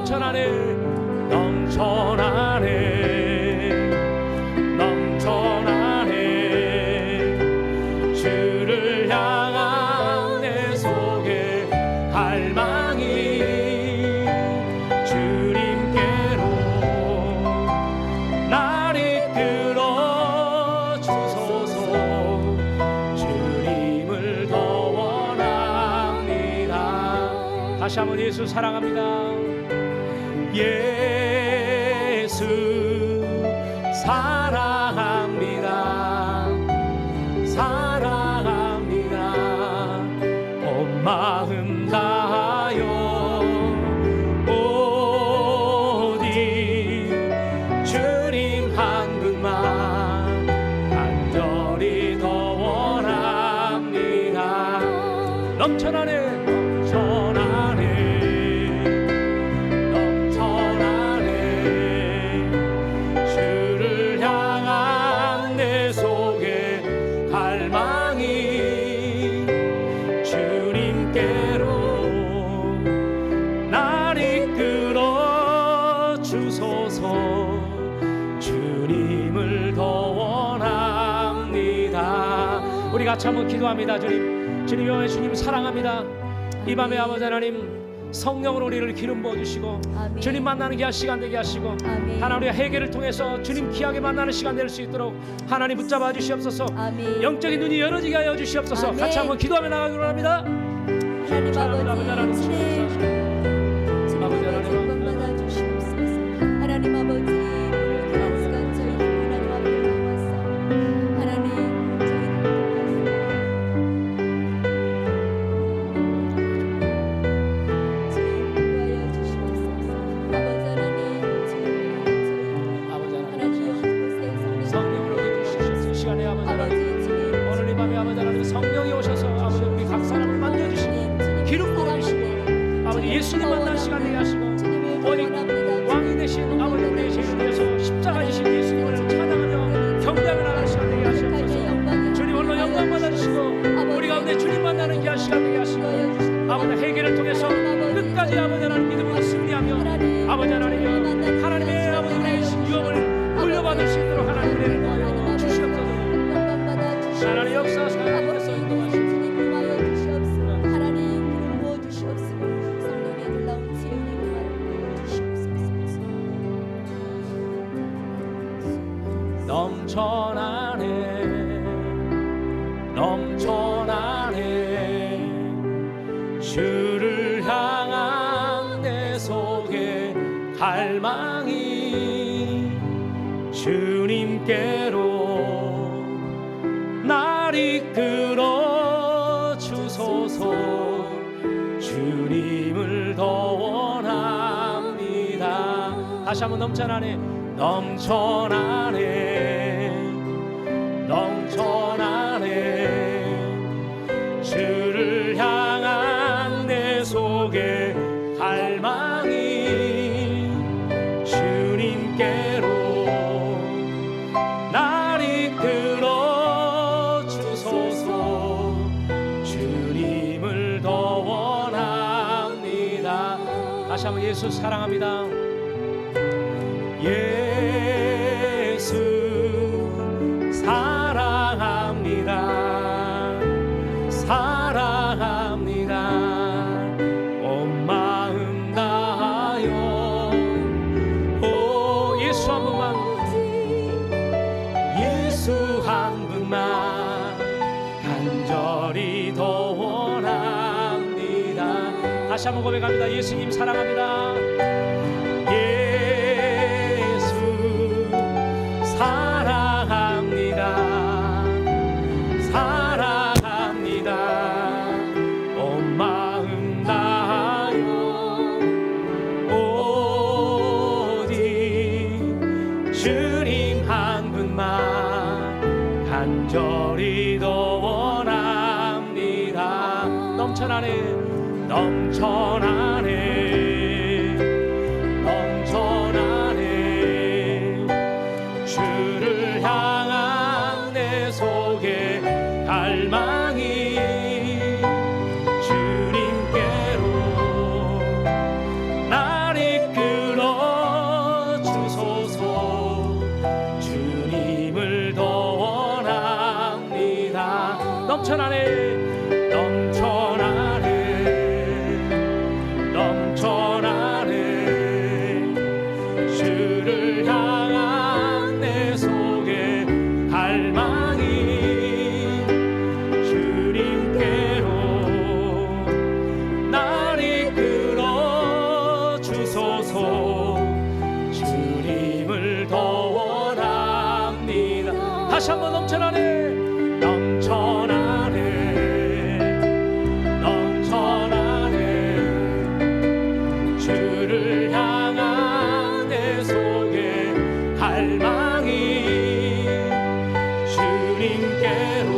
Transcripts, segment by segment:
넘쳐나네 넘쳐나네 넘쳐나네 주를 향한 내 속에 갈망이 주님께로 날 이끌어 주소서 주님을 더 원합니다. 다시 한번 예수 사랑합니다. 예수 사랑합니다. 사랑합니다. 온 마음 다하여 오직 주님 한 분만 간절히 더 원합니다. 넘쳐나네 우리 같이 한번 기도합니다. 주님 영원히 주님 사랑합니다. 이 밤에 아버지 하나님 성령으로 우리를 기름 부어주시고 아멘. 주님 만나는 귀한 시간 되게 하시고 아멘. 하나님 우리가 회개를 통해서 주님 귀하게 만나는 시간 될 수 있도록 하나님 붙잡아 주시옵소서. 아멘. 영적인 눈이 열어지게 하여 주시옵소서. 아멘. 같이 한번 기도하며 나가기로 합니다. 하나님 사랑합니다. 아버지 하나님 아버지 주님 아버지 하나님 영광 받아 주시옵소서. 하나님 아버지 오늘 귀한 시간 저희 하나님 앞에 나와서 하나님 성령이 오셔서 아버지 우리 각 사람을 만져주시고 기름 부어주시고 아버지 예수님 만난 시간 되게 하시고 오직 왕이 되신 아버지 우리의 죄를 위해서 십자가 지신 예수님을 찬양하며 경배하며 나가는 시간 되게 하시옵소서. 주님 홀로 영광 받아주시고 우리 가운데 주님 만나는 귀한 시간 되게 하시고 아버지 회개를 통해서 끝까지 아버지 하나님 믿음으로 승리하며 아버지 하나님이여 하나님의 아버지 우리의 유업을 물려받을 수 있도록 하나님 은혜를 보여 주시옵소서. 하나님 역사하시고 하나님께서 인도하시고 하나님 기름 부어 주시옵소서. 성령의 놀라운 지혜의 은혜를 주시옵소서. 넘쳐나네 넘쳐나네 주를 향한 내 속에 갈망이 주님께로 날 이끌어 주소서. 주님을 더 원합니다. 다시 한번 넘쳐나네 넘쳐나네 넘쳐나네 주를 향한 내 속에 갈망이 주님께로 날 이끌어 주소서. 주님을 더 원합니다. 다시 한번 예수 사랑합니다. 예수 사랑합니다. 사랑합니다. 온 마음 다하여 오 예수 한 분만 예수 한 분만 간절히 더 원합니다. 다시 한번 고백합니다. 예수님 사랑합니다. 사랑합니다. 사랑합니다. 온 마음 다하여 오직 주님 한 분만 간절히 더 원합니다. 넘쳐나네 넘쳐나네 주를 향한 내 속에 갈망이 주님께로 날 이끌어 넘쳐나네 넘쳐나네 넘쳐나네 주를 향한 내 속에 갈망이 주님께로 날 이끌어 주소서 주님을 더 원합니다. 다시 한번 넘쳐나네 주를 향한 내 속에 갈망이 주님께로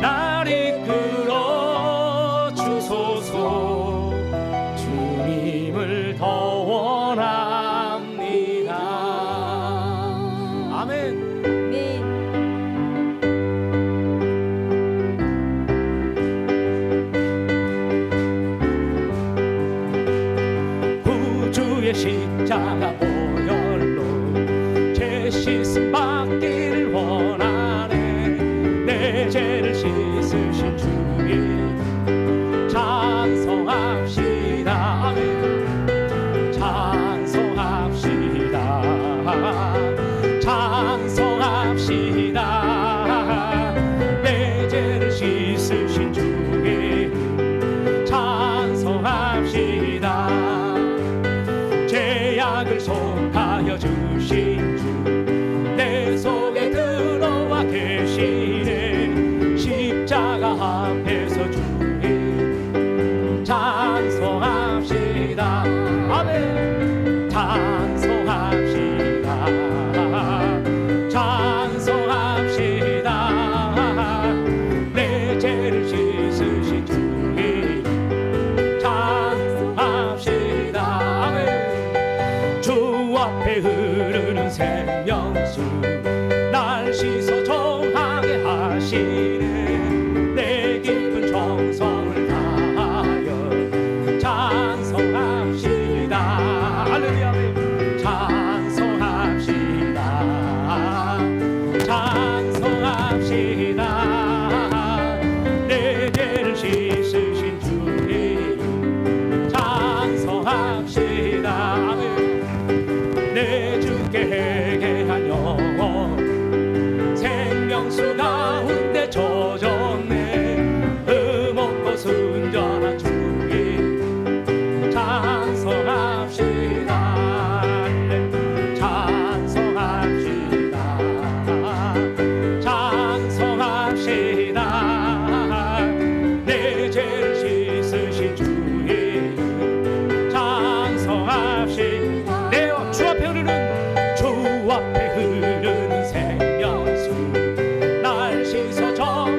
날 이끌어 주소서 주님을 더 원합니다. 아멘. 주의 십자가 보혈로 죄 씻음 받기를 원하네. 내 죄를 씻으신 주님 찬송합시다. 아멘. 찬송합시다. 찬송합시다. 내 죄를 씻으신 주님 찬송합시다. 죄악을 속하여 주신 주 내 속에 들어와 계시네. 십자가 앞에서 주님 찬송합시다. 아멘. 찬송합시다. 찬송합시다. 내 죄를 씻으신 주님 찬송합시다. 아멘. 주 앞에 흐르는 생명수 날 씻어 정하게 하시네. 내 깊은 정성을 다하여 찬송합시다. 할렐루야. 찬송합시다. 찬송합시다. 내 죄를 씻으신 주님 찬송합시다. 아멘. 내 주께 회개한 영혼 생명수 가운데 젖었네. 흠없고 순전한 주님 찬송합시다. 찬송합시다. 찬송합시다. 내 죄를 씻으신 주님 찬송합시다. 내 주 앞에 흐르는 주 앞에 흐르는 생명수 날 씻어 정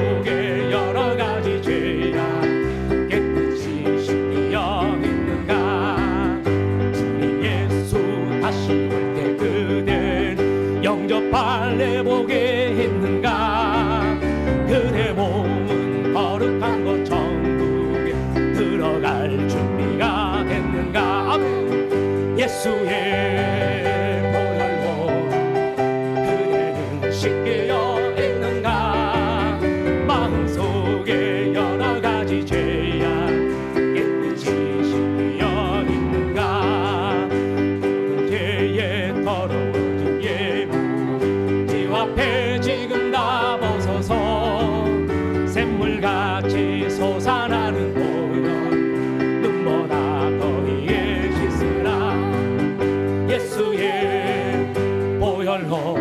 속에 여러 가지 죄악 깨끗이 씻겨 있는가? 우리 예수 다시 올 때 그댄 영접할래 보게 했는가? 그대 몸은 거룩한 것 천국에 들어갈 준비가 됐는가? 아멘. 예수의 보혈로 그대는 씻겨 있는가? 마음속에 여러 가지 죄악 깨끗이 씻겨 있는가? 모든 죄에 더러워진 예물 주 앞에 지금 다 벗어서 샘물같이 솟아나는 보혈 눈보다 더위에 씻으라. 예수의 보혈로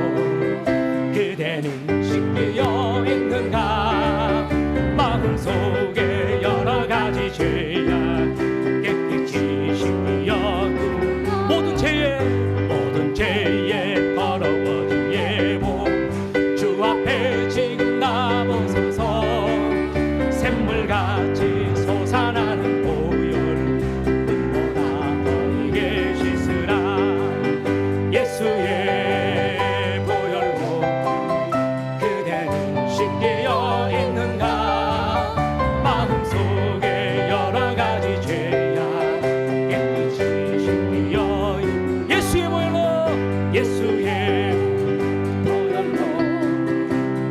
그대는 씻겨 있는가? 마음속에 여러 가지 죄악 깨끗이 씻겨 모든 죄에 더러워진 예복 주 앞에 지금 다 벗어서 샘물같이 솟아나는 보혈 눈보다 더이게 씻으라. 예수의 보혈로 그대는 씻겨 있는가? 마음속에 여러 가지 죄악 깨끗이 씻겨 예수의 보혈로 예수의 보혈로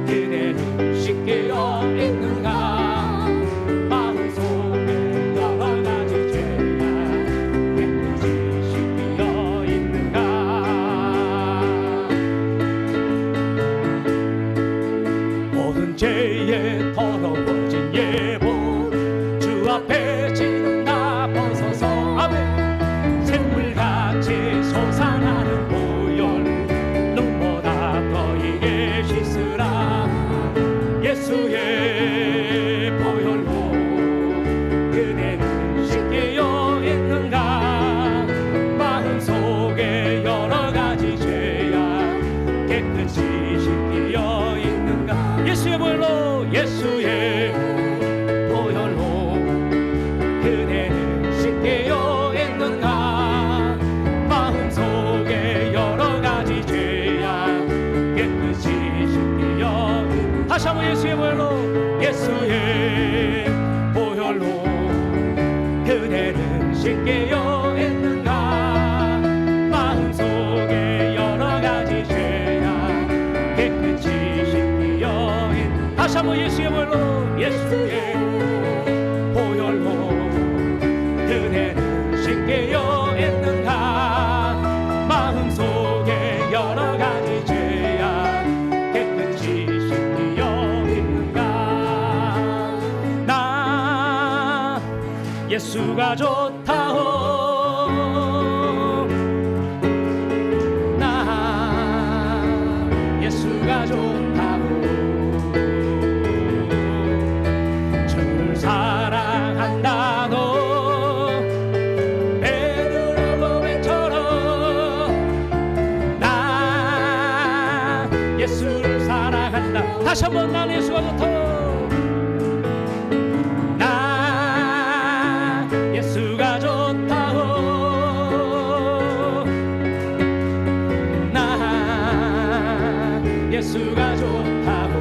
그대는 씻겨 있는가? 마음속에 여러 가지 죄악 깨끗이 씻겨 있는가? 모든 죄에 더러워진 예복 주 앞에 지금 다 벗어서 아멘. 샘물같이 솟아나는 보혈 눈보다 더이게 씻으라. 예수의 보혈로 그대는 씻겨 있는가? 마음속에 여러 가지 죄악 깨끗이 씻겨 있는가? 예수의 보혈로 예수의 보혈로 그대는 씻겨 있는가? 마음속에 여러 가지 죄악 깨끗이 씻겨 다시 한번 예수의 보혈로 예수의 보혈로 그대는 씻겨 있는가? 마음속에 여러 가지 죄악 깨끗이 씻겨 다시 한번 예수의 보혈로 예수의 보혈로 그대는 씻겨 있는가? 마음속에 여러 가지 죄악 깨끗이 씻겨 있는가? 나 예수가 좋다오. 나 예수가 좋다오. 주를 사랑한다고 베드로 고백처럼 나 예수를 사랑한다. 다시 한번 나는 예수가 좋다오. 나 예수가 좋다오. 나 예수가 좋다고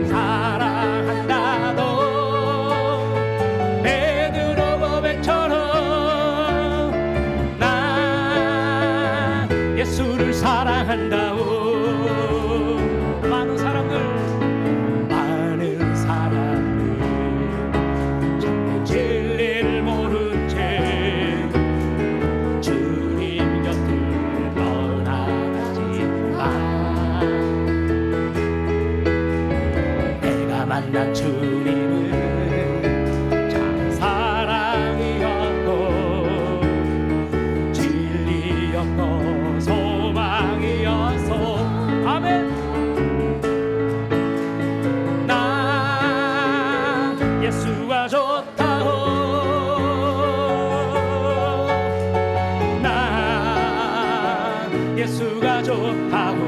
사랑한다도 베드로 고백처럼 나 예수를 사랑한다오. 많은 사람들 자꾸 진리를 모른 채 주님 곁을 떠나가지 마. 내가 만난 주님은 참 사랑이었고 진리였고 소망이었어. 아멘. 나 예수가 좋다고 나 예수가 좋다고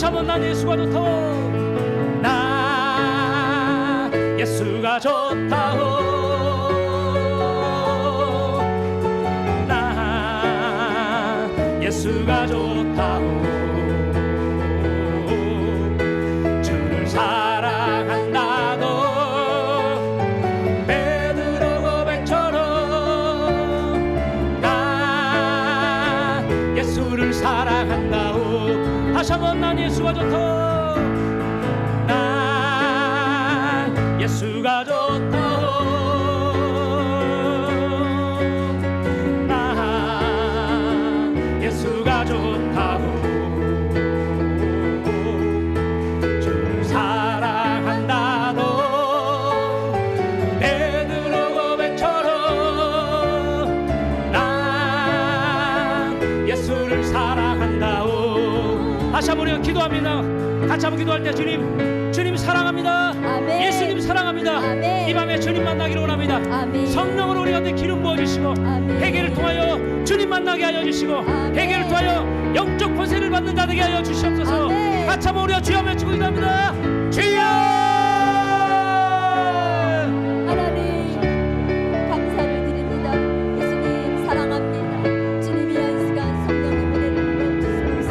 다시 한번 난 예수가 좋다고 나 예수가 좋다고 나 예수가 좋다고 주를 사랑한다고 베드로 고백처럼 나 예수를 사랑한다고 다시 한번 난 예수가 좋다고 난 예수가 좋다고 난 예수가 좋다고 주를 사랑한다고 베드로 고백처럼 난 예수를 사랑한다고 다시 한번 우리가 기도합니다. 같이 한번 기도할 때 주님 사랑합니다. 아멘. 예수님 사랑합니다. 아멘. 이 밤에 주님 만나기를 원합니다. 아멘. 성령으로 우리 가운데 기름 부어주시고 아멘. 회개를 통하여 주님 만나게 하여 주시고 아멘. 회개를 통하여 영적 권세를 받는 자 되게 하여 주시옵소서. 아멘. 같이 한번 우리가 주여 외치고 기도합니다. 주여 하나님 감사를 드립니다. 예수님 사랑합니다. 주님이 한 시간 성령의 은혜를 부어주시옵소서.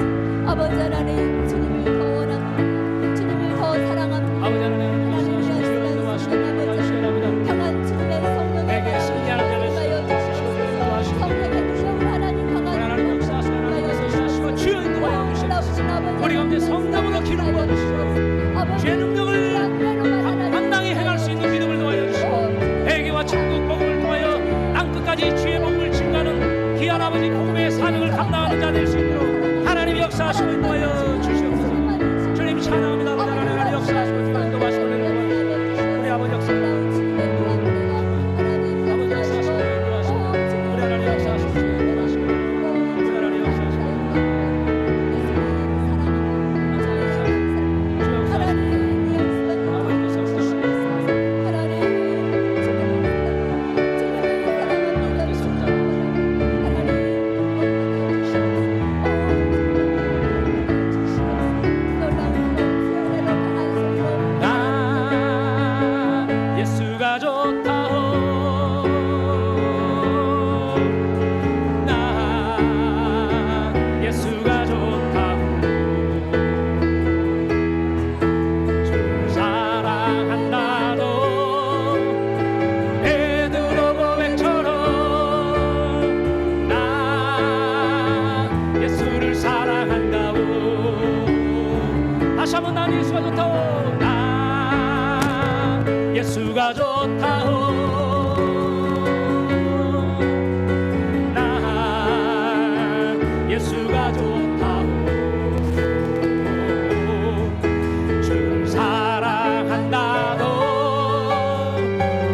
아버지 하나님 주님을 더 원합니다. 주님을 더 사랑합니다. 아버지 하나님 하나님 이 한 시간 주님 아버지 강한 주님의 성령의 내게 승리하는 자를 하여 주시옵소서. 성령의 능력을 하나님 강한 하나님 역사하시고 하나님 역사하시고 주여 인도하여 주시옵소서. 우리 가운데 성령으로 기름 부어주시고 죄 능력을 당당히 행할 수 있는 믿음을 도하여 주시고 회개와 천국 복음을 통하여 땅끝까지 주의 복음을 증가하는 귀한 아버지 복음의 사명을 감당하는 자 될 수 있도록 하나님 역사하시고 인도하여 주시옵소서. 주님 찬양합니다. 아버지 하나님 역사하시고 인도하시고 우리 아버지 역사하시고 아버지 역사하시고 인도하시고 우리 하나님 역사하시고 인도하시고 우리 하나님 역사하시고 나 예수가 좋다오 나 예수가 좋다오 주를 사랑한다도 베드로 고백처럼 나 예수를 사랑한다고 다시 한번 난 예수가 좋다오 나 예수가 좋다오 나 예수가 좋다오 주를 사랑한다도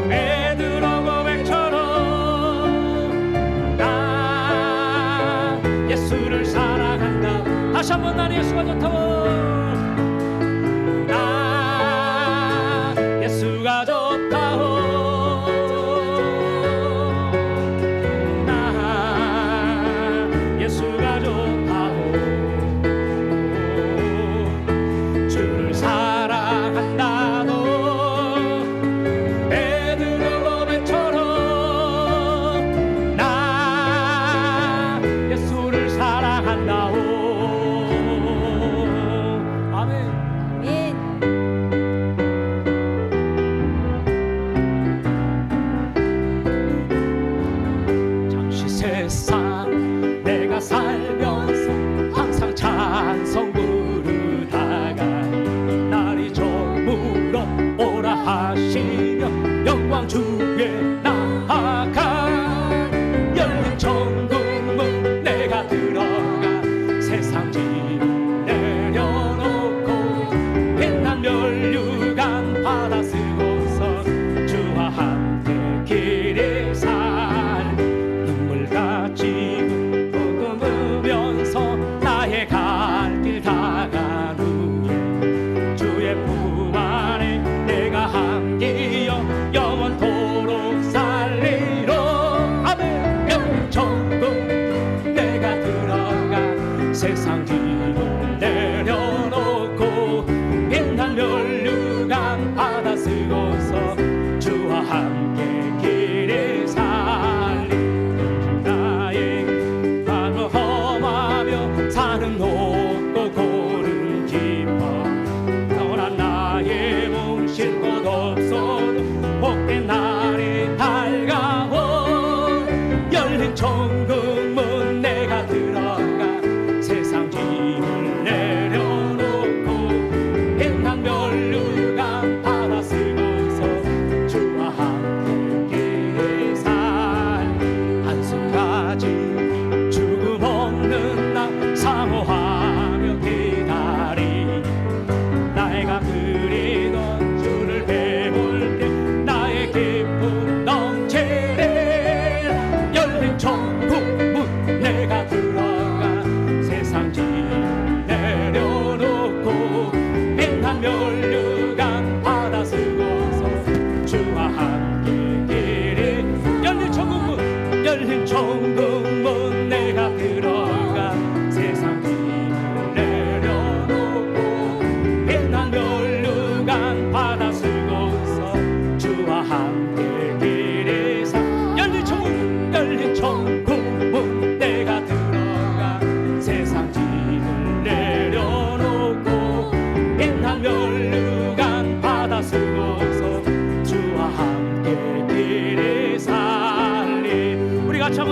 베드로 고백처럼 나 예수를 사랑한다 다시 한번 난 예수가 좋다고 나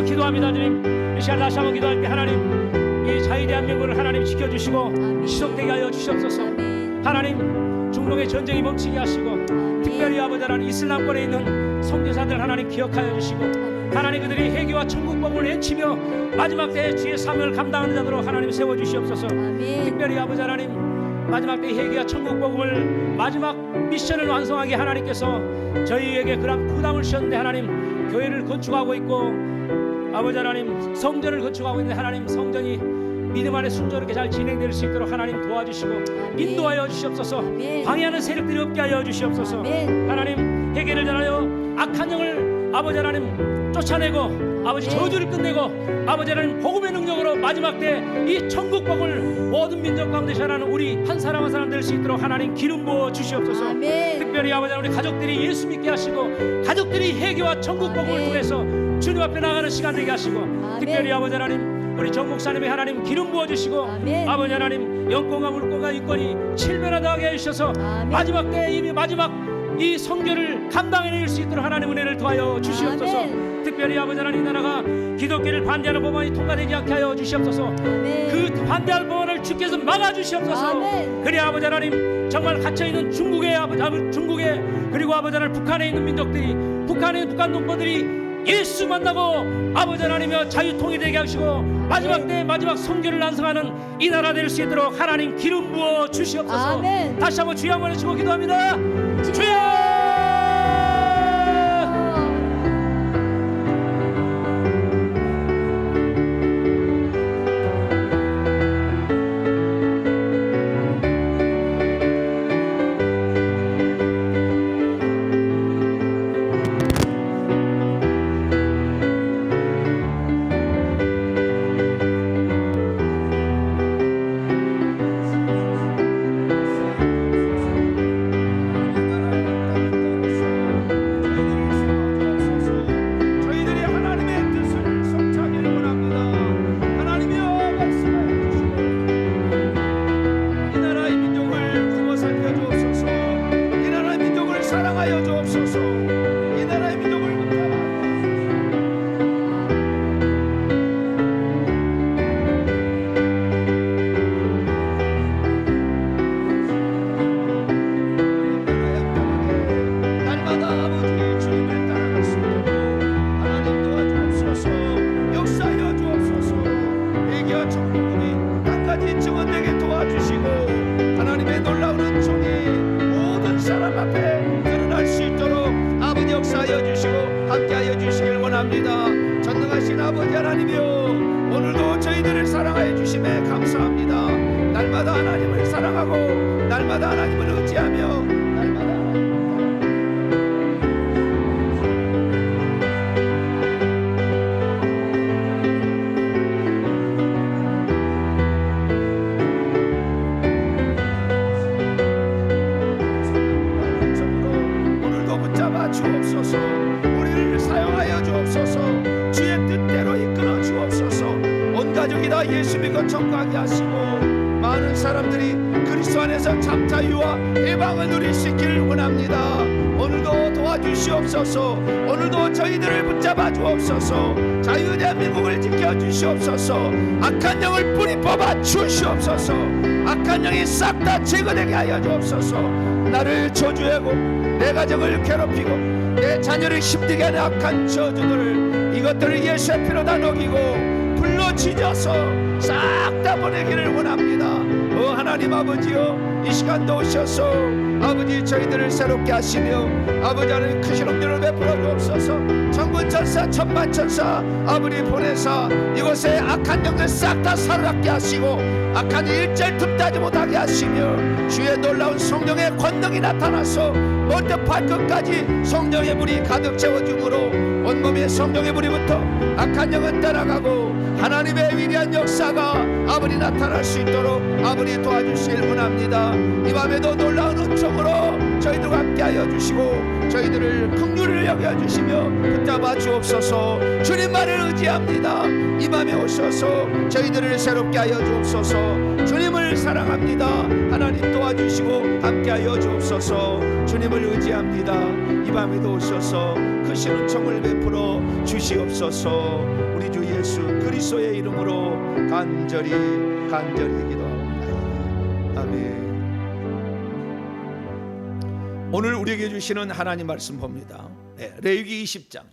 한번 기도합니다. 주님, 이 시간 다시 한번 기도할 때 하나님, 이 자유 대한민국을 하나님 지켜주시고 아멘. 지속되게 하여 주시옵소서. 아멘. 하나님, 중동의 전쟁이 멈추게 하시고 아멘. 특별히 아버지 하나님 이슬람권에 있는 선교사들 하나님 기억하여 주시고 하나님 그들이 회개와 천국복음을 외치며 마지막 때에 주의 사명을 감당하는 자들로 하나님 세워주시옵소서. 아멘. 특별히 아버지 하나님 마지막 때 회개와 천국복음을 마지막 미션을 완성하게 하나님께서 저희에게 그런 부담을 주셨는데 하나님 교회를 건축하고 있고 아버지 하나님 성전을 건축하고 있는데 하나님 성전이 믿음 안에 순조롭게 잘 진행될 수 있도록 하나님 도와주시고 아멘. 인도하여 주시옵소서. 아멘. 방해하는 세력들이 없게 하여 주시옵소서. 아멘. 하나님 회개를 전하여 악한 영을 아버지 하나님 쫓아내고 아버지 아멘. 저주를 끝내고 아버지 하나님 복음의 능력으로 마지막 때 이 천국 복음을 모든 민족 가운데 전하는 우리 한 사람 한 사람 될 수 있도록 하나님 기름 부어 주시옵소서. 아멘. 특별히 아버지 하나님 우리 가족들이 예수 믿게 하시고 가족들이 회개와 천국 복음을 아멘. 통해서 주님 앞에 나가는 시간 되게 하시고 특별히 아버지 하나님 우리 정 목사님의 하나님 기름 부어 주시고 아멘. 아버지 하나님 영권과 물권과 인권이 칠면하게 해주셔서 아멘. 마지막 때 이미 마지막 이 성결을 감당해낼 수 있도록 하나님 은혜를 더하여 주시옵소서. 아멘. 특별히 아버지 하나님 이 나라가 기독교를 반대하는 법안이 통과되지 않게 하여 주시옵소서. 아멘. 그 반대할 법안을 주께서 막아주시옵소서. 아멘. 그래 아버지 하나님 정말 갇혀있는 중국의 중국의 그리고 아버지 하나님 북한에 있는 민족들이 북한 농포들이 예수 만나고 아버지 하나님여 자유 통일되게 하시고 마지막 때 마지막 성결을 완성하는 이 나라 될 수 있도록 하나님 기름 부어 주시옵소서. 아멘. 다시 한번 주여 한번 외치고 기도합니다. 주여. 전능하신 아버지 하나님이여 오늘도 저희들을 사랑하여 주심에 감사합니다. 날마다 하나님을 사랑하고 날마다 하나님을 의지하며 날마다 오늘도 붙잡아 주옵소서. 우리를 사용하여 주옵소서. 주의 뜻대로 이끌어 주옵소서. 온 가족이 다 예수 믿고 청구하게 하시고 많은 사람들이 그리스도 안에서 참 자유와 해방을 누릴 수 있기를 원합니다. 오늘도 도와주시옵소서. 오늘도 저희들을 붙잡아 주옵소서. 자유 대한민국을 지켜주시옵소서. 악한 영을 뿌리 뽑아 주시옵소서. 악한 영이 싹 다 제거되게 하여 주옵소서. 나를 저주하고 내 가정을 괴롭히고 내 자녀를 힘들게 하는 악한 저주들을 이것들을 예수의 피로 다 녹이고 불로 지져서 싹 다 보내기를 원합니다. 하나님 아버지여 이 시간도 오셔서 아버지 저희들을 새롭게 하시며 아버지 하나님 크신 은혜를 베풀어 주옵소서. 천군천사 천만천사 아버지 보내사 이곳에 악한 영들 싹 다 사르게 하시고 악한 일절 틈타지 못하게 하시며 주의 놀라운 성령의 권능이 나타나서 먼저 발끝까지 성령의 불이 가득 채워주므로 온몸에 성령의 불이부터 악한 영은 떠나가고 하나님의 위대한 역사가 아버지 나타날 수 있도록 아버지 도와주시길 원합니다. 이 밤에도 놀라운 은총으로 저희들과 함께하여 주시고 저희들을 긍휼을 여겨 주시며 붙잡아 주옵소서. 주님만을 의지합니다. 이 밤에 오셔서 저희들을 새롭게 하여 주옵소서. 주님을 사랑합니다. 하나님 도와주시고 함께하여 주옵소서. 주님을 의지합니다. 이 밤에도 오셔서 크신 은총을 베풀어 주시옵소서. 우리 주 예수 그리스도의 이름으로 간절히 기도하옵나이다. 아멘. 오늘 우리에게 주시는 하나님 말씀 봅니다. 레위기 20장.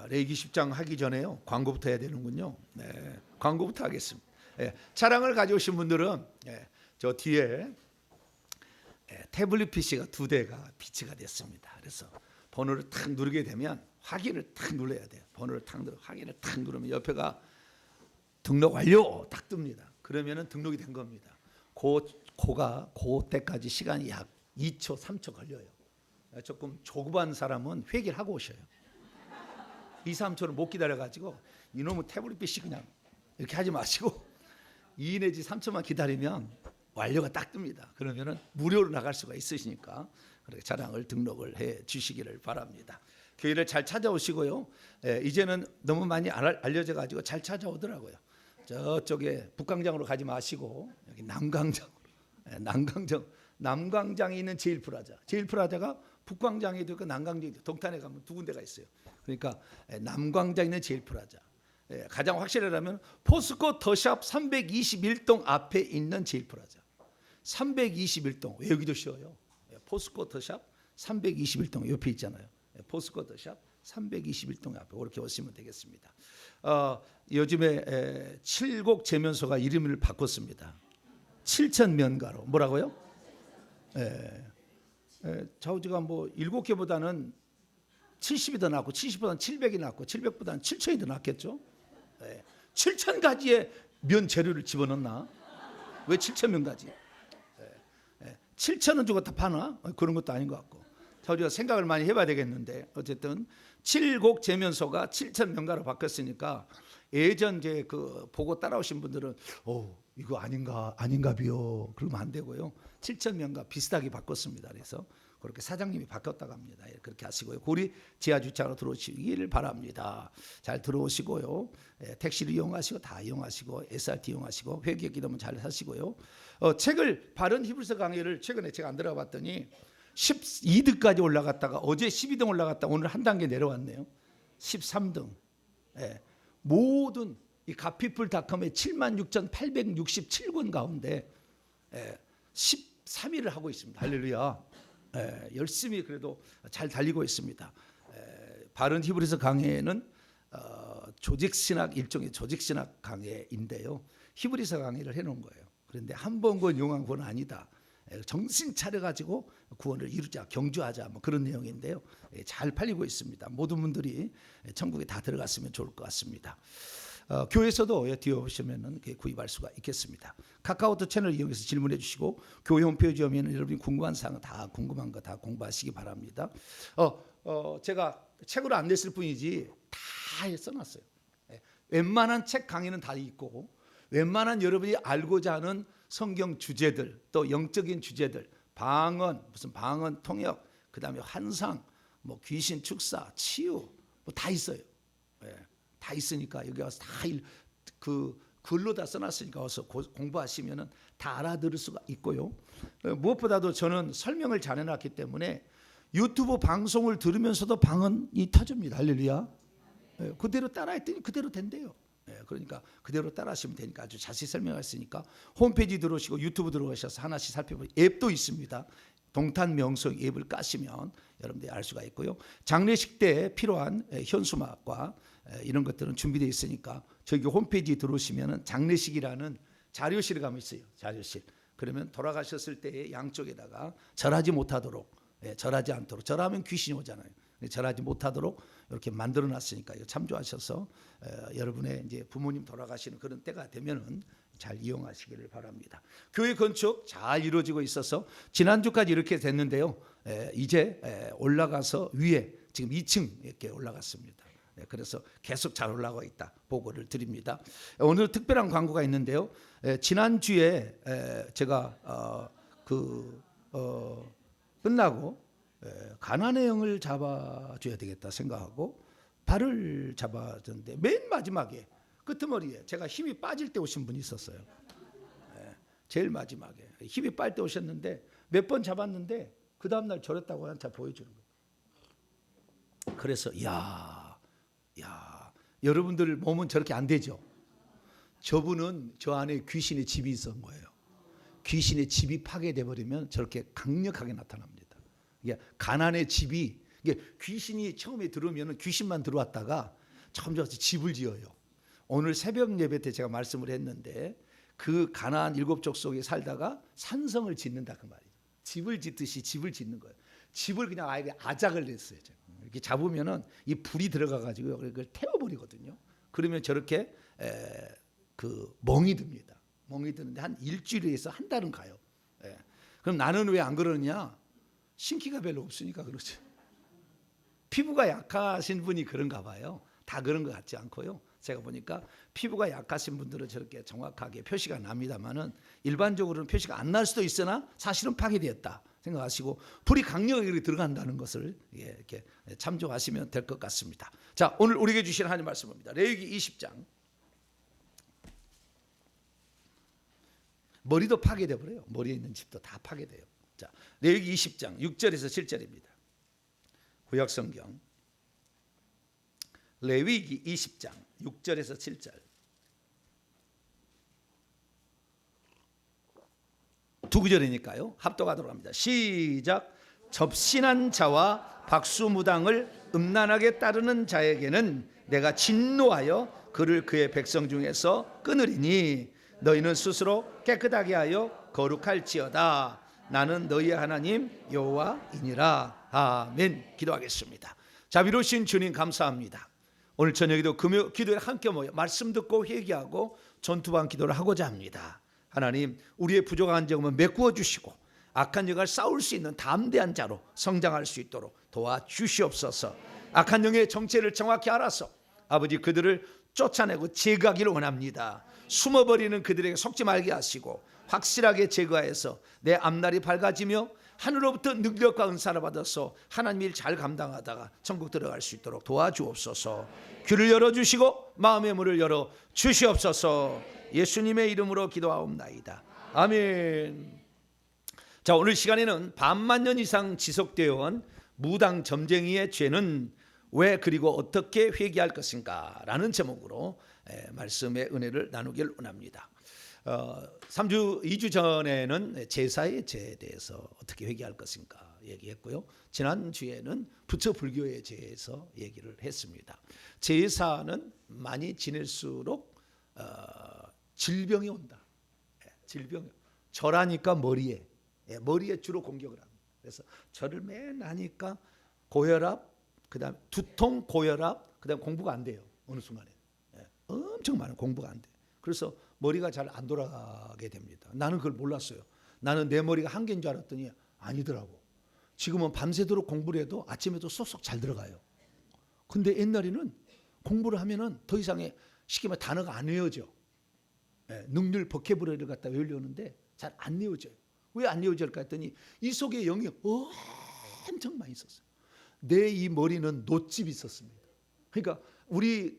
레위기 10장 하기 전에요, 광고부터 해야 되는군요. 광고부터 하겠습니다. 차량을 가져오신 분들은 저 뒤에 태블릿 PC가 2대가 비치가 됐습니다. 그래서 번호를 탁 누르게 되면 확인을 탁 눌러야 돼요. 번호를 탁 누르 확인을 탁 누르면 옆에가 등록 완료 딱 뜹니다. 그러면은 등록이 된 겁니다. 그때까지 시간이 약 2초 3초 걸려요. 조금 조급한 사람은 회계를 하고 오셔요. 2, 3초를 못 기다려가지고 이놈의 태블릿 PC 그냥 이렇게 하지 마시고 2 내지 3초만 기다리면 완료가 딱 뜹니다. 그러면은 무료로 나갈 수가 있으시니까 그렇게 차량을 등록을 해 주시기를 바랍니다. 교회를 잘 찾아오시고요. 이제는 너무 많이 알려져 가지고 잘 찾아오더라고요. 저쪽에 북광장으로 가지 마시고 여기 남광장에 있는 제일프라자가 북광장에도 있고 남광장에도 있고 동탄에 가면 2군데가 있어요. 그러니까 남광장에 있는 제일프라자. 가장 확실하려면 포스코 더샵 321동 앞에 있는 제일프라자. 321동 외우기도 쉬워요. 포스코 더샵 321동 옆에 있잖아요. 포스코 더샵 321동 앞에 이렇게 오시면 되겠습니다. 요즘에 칠곡 제면소가 이름을 바꿨습니다. 7천면가로. 뭐라고요? 좌우지가 뭐 7개보다는 70이 더 낫고 70보다는 700이 낫고 700보다는 7천이 더 낫겠죠. 7,000가지의 면 재료를 집어넣나? 왜 7,000명가지? 7,000원 주고 다 파나? 그런 것도 아닌 것 같고. 자, 우리가 생각을 많이 해봐야 되겠는데 어쨌든 칠곡 제면소가 7,000명가로 바뀌었으니까 예전 이제 그 보고 따라오신 분들은 이거 아닌가 비요. 그러면 안 되고요. 7,000명가 비슷하게 바꿨습니다. 그래서 그렇게 사장님이 바뀌었다고 합니다. 그렇게 하시고요. 고리 지하 주차로 들어오시기를 바랍니다. 잘 들어오시고요. 택시를 이용하시고 다 이용하시고 SRT 이용하시고 회개 기도문 잘 하시고요. 책을 바른 히브리서 강의를 최근에 제가 안 들어가 봤더니 12등까지 올라갔다가 어제 12등 올라갔다 오늘 한 단계 내려왔네요. 13등. 모든 이 갓피플닷컴의 76,867권 가운데 13위를 하고 있습니다. 할렐루야. 열심히 그래도 잘 달리고 있습니다. 바른 히브리서 강해는 조직신학 일종의 조직신학 강해인데요. 히브리서 강해를 해놓은 거예요. 그런데 한 번 구원 용한 구원은 아니다. 정신 차려가지고 구원을 이루자, 경주하자 뭐 그런 내용인데요. 잘 팔리고 있습니다. 모든 분들이 천국에 다 들어갔으면 좋을 것 같습니다. 교회에서도 뒤에 오시면 구입할 수가 있겠습니다. 카카오톡 채널 이용해서 질문해 주시고 교회 홈페이지 오면 여러분이 궁금한 사항 궁금한 거 다 공부하시기 바랍니다. 제가 책으로 안 냈을 뿐이지 다 써놨어요. 웬만한 책 강의는 다 있고 웬만한 여러분이 알고자 하는 성경 주제들 또 영적인 주제들 방언 무슨 방언 통역 그다음에 환상 뭐 귀신 축사 치유 뭐 다 있어요. 다 있으니까 여기 와서 다 글로 다 써놨으니까 와서 공부하시면은 다 알아들을 수가 있고요. 무엇보다도 저는 설명을 잘 해놨기 때문에 유튜브 방송을 들으면서도 방언이 터집니다. 할렐루야. 그대로 따라했더니 그대로 된대요. 그러니까 그대로 따라하시면 되니까 아주 자세히 설명했으니까 홈페이지 들어오시고 유튜브 들어오셔서 하나씩 살펴보고 앱도 있습니다. 동탄 명성 앱을 까시면 여러분들이 알 수가 있고요. 장례식 때 필요한 현수막과 이런 것들은 준비되어 있으니까 저기 홈페이지 들어오시면 장례식이라는 자료실에 가면 있어요. 자료실. 그러면 돌아가셨을 때 양쪽에다가 절하지 못하도록 절하지 않도록 절하면 귀신이 오잖아요. 절하지 못하도록 이렇게 만들어놨으니까 참조하셔서 여러분의 이제 부모님 돌아가시는 그런 때가 되면은 잘 이용하시기를 바랍니다. 교회 건축 잘 이루어지고 있어서 지난주까지 이렇게 됐는데요. 이제 올라가서 위에 지금 2층 이렇게 올라갔습니다. 그래서 계속 잘 올라가고 있다 보고를 드립니다. 오늘 특별한 광고가 있는데요. 지난주에 제가 끝나고 가난의 영을 잡아줘야 되겠다 생각하고 발을 잡아줬는데 맨 마지막에 끄트머리에 제가 힘이 빠질 때 오신 분이 있었어요. 제일 마지막에 힘이 빠질 때 오셨는데 몇 번 잡았는데 그 다음날 저랬다고 한차 보여주는 거예요. 그래서 야 여러분들 몸은 저렇게 안 되죠. 저분은 저 안에 귀신의 집이 있었던 거예요. 귀신의 집이 파괴돼 버리면 저렇게 강력하게 나타납니다. 이게 가난의 집이, 이게 귀신이 처음에 들어오면 귀신만 들어왔다가 점점 집을 지어요. 오늘 새벽 예배 때 제가 말씀을 했는데 그 가나안 7족 속에 살다가 산성을 짓는다 그 말이에요. 집을 짓듯이 집을 짓는 거예요. 집을 그냥 아예 아작을 냈어요. 제가. 이렇게 잡으면은 이 불이 들어가 가지고 그걸 태워버리거든요. 그러면 저렇게 그 멍이 듭니다. 멍이 드는데 한 일주일에서 한 달은 가요. 그럼 나는 왜 안 그러느냐? 신기가 별로 없으니까 그렇죠. 피부가 약하신 분이 그런가 봐요. 다 그런 것 같지 않고요. 제가 보니까 피부가 약하신 분들은 저렇게 정확하게 표시가 납니다만은 일반적으로는 표시가 안 날 수도 있으나 사실은 파괴되었다 생각하시고 불이 강력하게 들어간다는 것을 이렇게 참조하시면 될 것 같습니다. 자, 오늘 우리에게 주신 하나님 말씀입니다. 레위기 20장. 머리도 파괴돼 버려요. 머리에 있는 집도 다 파괴돼요. 자, 레위기 20장 6절에서 7절입니다. 구약 성경 레위기 20장 6절에서 7절. 두 구절이니까요. 합독하도록 합니다. 시작. 접신한 자와 박수무당을 음란하게 따르는 자에게는 내가 진노하여 그를 그의 백성 중에서 끊으리니 너희는 스스로 깨끗하게 하여 거룩할지어다. 나는 너희의 하나님 여호와이니라. 아멘. 기도하겠습니다. 자비로우신 주님 감사합니다. 오늘 저녁에도 금요 기도에 함께 모여 말씀 듣고 회개하고 전투방 기도를 하고자 합니다. 하나님, 우리의 부족한 점은 메꾸어 주시고 악한 영을 싸울 수 있는 담대한 자로 성장할 수 있도록 도와주시옵소서. 악한 영의 정체를 정확히 알아서 아버지 그들을 쫓아내고 제거하기를 원합니다. 숨어버리는 그들에게 속지 말게 하시고 확실하게 제거해서 내 앞날이 밝아지며 하늘로부터 능력과 은사를 받아서 하나님 일 잘 감당하다가 천국 들어갈 수 있도록 도와주옵소서. 귀를 열어주시고 마음의 문을 열어 주시옵소서. 예수님의 이름으로 기도하옵나이다. 아멘. 자, 오늘 시간에는 반만 년 이상 지속되어 온 무당 점쟁이의 죄는 왜 그리고 어떻게 회개할 것인가 라는 제목으로 말씀의 은혜를 나누길 원합니다. 2주 전에는 제사의 죄에 대해서 어떻게 회개할 것인가 얘기했고요. 지난주에는 부처 불교에 대해서 얘기를 했습니다. 제사는 많이 지낼수록 질병이 온다. 질병이. 절하니까 머리에 주로 공격을 합니다. 그래서 절을 맨 하니까 고혈압, 그다음 두통, 고혈압, 그다음 공부가 안 돼요. 어느 순간에 엄청 많은 공부가 안 돼. 그래서 머리가 잘 안 돌아가게 됩니다. 나는 그걸 몰랐어요. 나는 내 머리가 한 개인 줄 알았더니 아니더라고. 지금은 밤새도록 공부를 해도 아침에도 쏙쏙 잘 들어가요. 근데 옛날에는 공부를 하면은 더 이상의 쉽게 말해 단어가 안 외워져. 능률 버케브러리를 갖다 외우려는데 잘 안 외워져요. 왜 안 외워질까 했더니 이 속에 영이 엄청 많이 있었어요. 내 이 머리는 놋집이 있었습니다. 그러니까 우리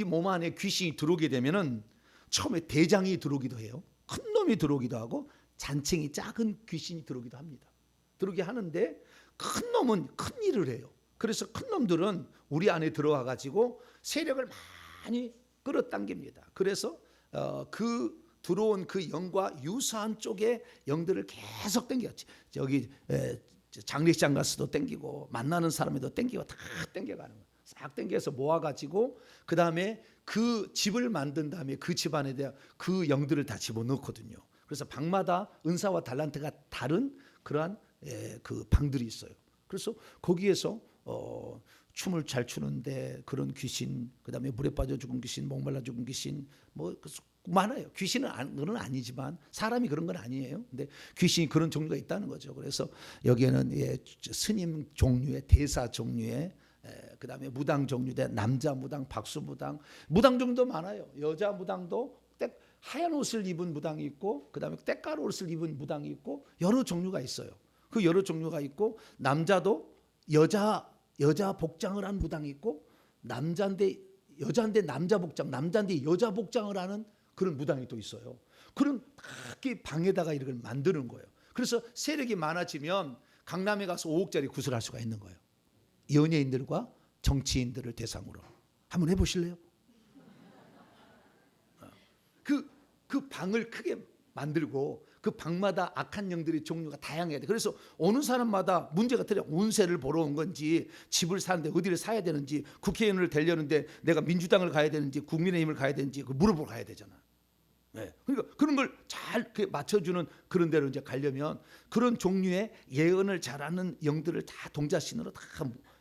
몸 안에 귀신이 들어오게 되면은 처음에 대장이 들어오기도 해요. 큰 놈이 들어오기도 하고 잔챙이 작은 귀신이 들어오기도 합니다. 들어오게 하는데 큰 놈은 큰 일을 해요. 그래서 큰 놈들은 우리 안에 들어와 가지고 세력을 많이 끌어당깁니다. 그래서 그 들어온 그 영과 유사한 쪽의 영들을 계속 당겼지. 저기 장례식장 가서도 당기고 만나는 사람에도 당기고 다 당겨가는 거예요. 싹 당겨서 모아가지고 그 다음에 그 집을 만든 다음에 그 집안에 대한 그 영들을 다 집어넣거든요. 그래서 방마다 은사와 달란트가 다른 그러한 그 방들이 있어요. 그래서 거기에서 춤을 잘 추는데 그런 귀신, 그 다음에 물에 빠져 죽은 귀신, 목말라 죽은 귀신, 뭐 많아요. 귀신은 그건 아니지만 사람이 그런 건 아니에요. 근데 귀신이 그런 종류가 있다는 거죠. 그래서 여기에는 스님 종류의 대사 종류의 그 다음에 무당 종류대 남자 무당, 박수 무당, 무당 종류도 많아요. 여자 무당도 하얀 옷을 입은 무당이 있고 그 다음에 때깔 옷을 입은 무당이 있고 여러 종류가 있어요. 그 여러 종류가 있고, 남자도 여자 복장을 한 무당이 있고, 남자인데 여자인데 남자 복장, 남자인데 여자 복장을 하는 그런 무당이 또 있어요. 그런 딱히 방에다가 이걸 만드는 거예요. 그래서 세력이 많아지면 강남에 가서 5억짜리 구슬할 수가 있는 거예요. 연예인들과 정치인들을 대상으로 한번 해보실래요? 그 방을 크게 만들고 그 방마다 악한 영들의 종류가 다양해야 돼. 그래서 어느 사람마다 문제가 틀려. 운세를 보러 온 건지, 집을 사는데 어디를 사야 되는지, 국회의원을 되려는데 내가 민주당을 가야 되는지 국민의힘을 가야 되는지 물어보러 가야 되잖아. 네. 그러니까 그런 걸 잘 맞춰주는 그런 데로 이제 가려면 그런 종류의 예언을 잘하는 영들을 다 동자신으로 다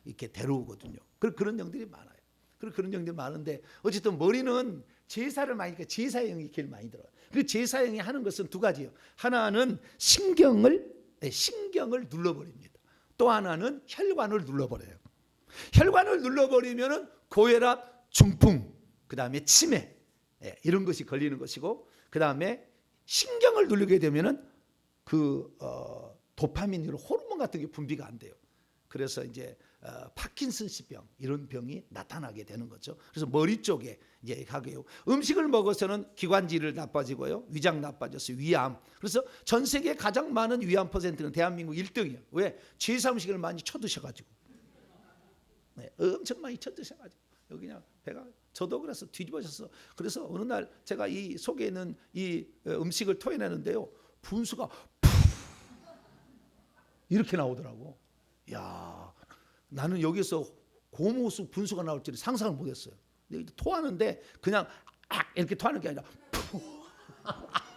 이렇게 데려오거든요. 그런 영들이 많아요. 그런 영들이 많은데 어쨌든 머리는 제사를 많이 하니까 제사형이 제일 많이 들어요. 그 제사형이 하는 것은 두 가지예요. 하나는 신경을 눌러버립니다. 또 하나는 혈관을 눌러버려요. 혈관을 눌러버리면은 고혈압, 중풍, 그 다음에 치매, 이런 것이 걸리는 것이고, 그 다음에 신경을 누르게 되면은 도파민으로 호르몬 같은 게 분비가 안 돼요. 그래서 이제 파킨슨스병 이런 병이 나타나게 되는 거죠. 그래서 머리 쪽에 이제 하게요. 음식을 먹어서는 기관지를 나빠지고요, 위장 나빠져서 위암. 그래서 전 세계 가장 많은 위암 퍼센트는 대한민국 1등이에요. 왜? 제사 음식을 많이 쳐드셔가지고, 네, 엄청 많이 쳐드셔가지고 여기 그냥 배가, 저도 그래서 뒤집어졌어. 그래서 어느 날 제가 이 속에 있는 이 음식을 토해내는데요, 분수가 이렇게 나오더라고. 야, 나는 여기서 고무수 분수가 나올 줄 상상을 못했어요. 토하는데 그냥 이렇게 토하는 게 아니라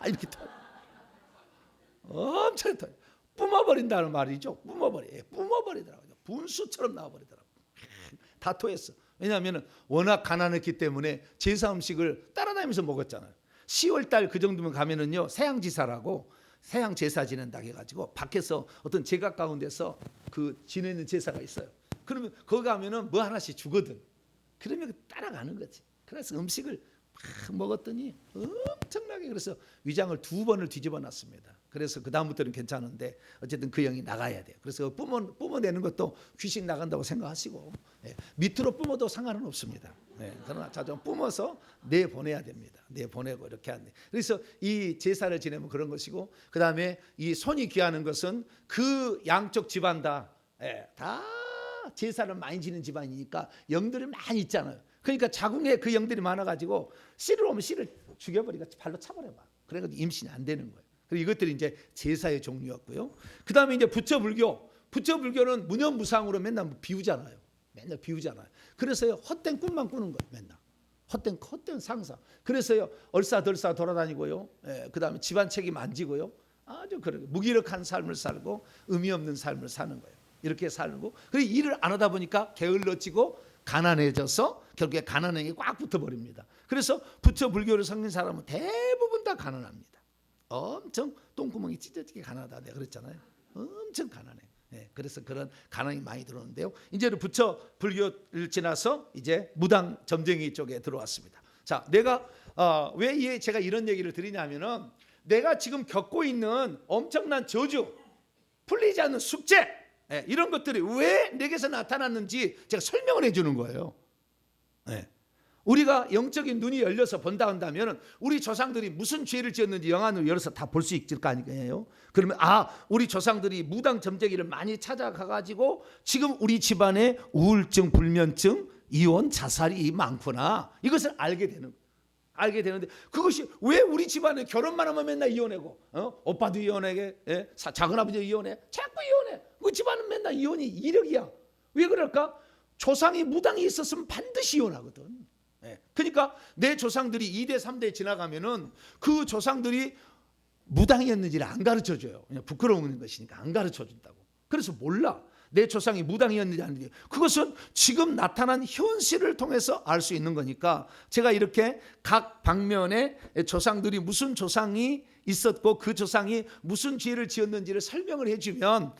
이렇게 토, 엄청 토, 뿜어버린다는 말이죠. 뿜어버리더라고요. 분수처럼 나와버리더라고요. 다 토했어. 왜냐하면 워낙 가난했기 때문에 제사 음식을 따라다니면서 먹었잖아요. 10월달 그 정도면 가면은요, 세양지사라고 세양 제사 지낸다 해가지고 밖에서 어떤 제각 가운데서 그 지내는 제사가 있어요. 그러면 거기 가면은 뭐 하나씩 주거든. 그러면 따라가는 거지. 그래서 음식을 막 먹었더니 엄청나게, 그래서 위장을 2번을 뒤집어 놨습니다. 그래서 그 다음부터는 괜찮은데 어쨌든 그 영이 나가야 돼요. 그래서 뿜어내는 것도 귀신 나간다고 생각하시고, 밑으로 뿜어도 상관은 없습니다. 그러나 자주 뿜어서 내보내야 됩니다. 내보내고 이렇게 하는데, 그래서 이 제사를 지내면 그런 것이고, 그 다음에 이 손이 귀하는 것은 그 양쪽 집안 다 제사를 많이 지는 집안이니까 영들이 많이 있잖아요. 그러니까 자궁에 그 영들이 많아가지고 씨를 오면 씨를 죽여버리니까 발로 차버려봐. 그래가지고 임신이 안 되는 거예요. 그리고 이것들이 이제 제사의 종류였고요. 그 다음에 이제 부처불교는 무념무상으로 맨날 비우잖아요. 그래서요, 헛된 꿈만 꾸는 거예요. 맨날 헛된 상상. 그래서요, 얼싸덜싸 돌아다니고요. 그 다음에 집안 책임 안 지고요. 아주 그렇게 무기력한 삶을 살고 의미 없는 삶을 사는 거예요. 이렇게 살고, 그리고 일을 안 하다 보니까 게을러지고 가난해져서 결국에 가난행이 꽉 붙어버립니다. 그래서 부처불교를 섬긴 사람은 대부분 다 가난합니다. 엄청 똥구멍이 찢어지게 가난하다 내가 그랬잖아요. 엄청 가난해. 그래서 그런 가난이 많이 들어오는데요. 이제는 부처 불교를 지나서 이제 무당 점쟁이 쪽에 들어왔습니다. 자, 내가 왜 제가 이런 얘기를 드리냐면은, 내가 지금 겪고 있는 엄청난 저주, 풀리지 않는 숙제, 이런 것들이 왜 내게서 나타났는지 제가 설명을 해주는 거예요. 우리가 영적인 눈이 열려서 본다 한다면 우리 조상들이 무슨 죄를 지었는지 영안을 열어서 다 볼 수 있을 거 아니에요. 그러면 우리 조상들이 무당 점쟁이를 많이 찾아가가지고 지금 우리 집안에 우울증, 불면증, 이혼, 자살이 많구나, 이것을 알게 되는데, 그것이 왜 우리 집안에 결혼만 하면 맨날 이혼하고, 오빠도 이혼하게, 작은아버지도 이혼해, 자꾸 이혼해. 그 집안은 맨날 이혼이 이력이야. 왜 그럴까? 조상이 무당이 있었으면 반드시 이혼하거든. 그러니까 내 조상들이 2대 3대 지나가면은 그 조상들이 무당이었는지를 안 가르쳐줘요. 그냥 부끄러운 것이니까 안 가르쳐준다고. 그래서 몰라, 내 조상이 무당이었는지 아닌지. 그것은 지금 나타난 현실을 통해서 알 수 있는 거니까, 제가 이렇게 각 방면에 조상들이 무슨 조상이 있었고 그 조상이 무슨 죄를 지었는지를 설명을 해주면,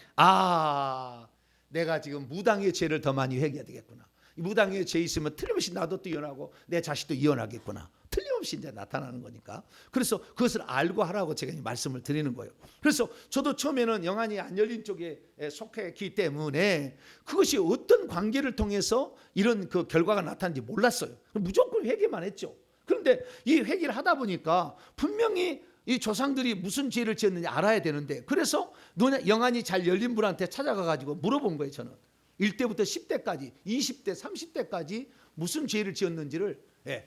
내가 지금 무당의 죄를 더 많이 회개해야 되겠구나. 이 무당의 죄 있으면 틀림없이 나도 또 이혼하고 내 자식도 이혼하겠구나. 틀림없이 틀림없이 이제 나타나는 거니까. 그래서 그것을 알고 하라고 제가 말씀을 드리는 거예요. 그래서 저도 처음에는 영안이 안 열린 쪽에 속했기 때문에 그것이 어떤 관계를 통해서 이런 그 결과가 나타난지 몰랐어요. 무조건 회개만 했죠. 그런데 이 회개를 하다 보니까 분명히 이 조상들이 무슨 죄를 지었는지 알아야 되는데, 그래서 영안이 잘 열린 분한테 찾아가 가지고 물어본 거예요. 저는 1대부터 10대까지 20대 30대까지 무슨 죄를 지었는지를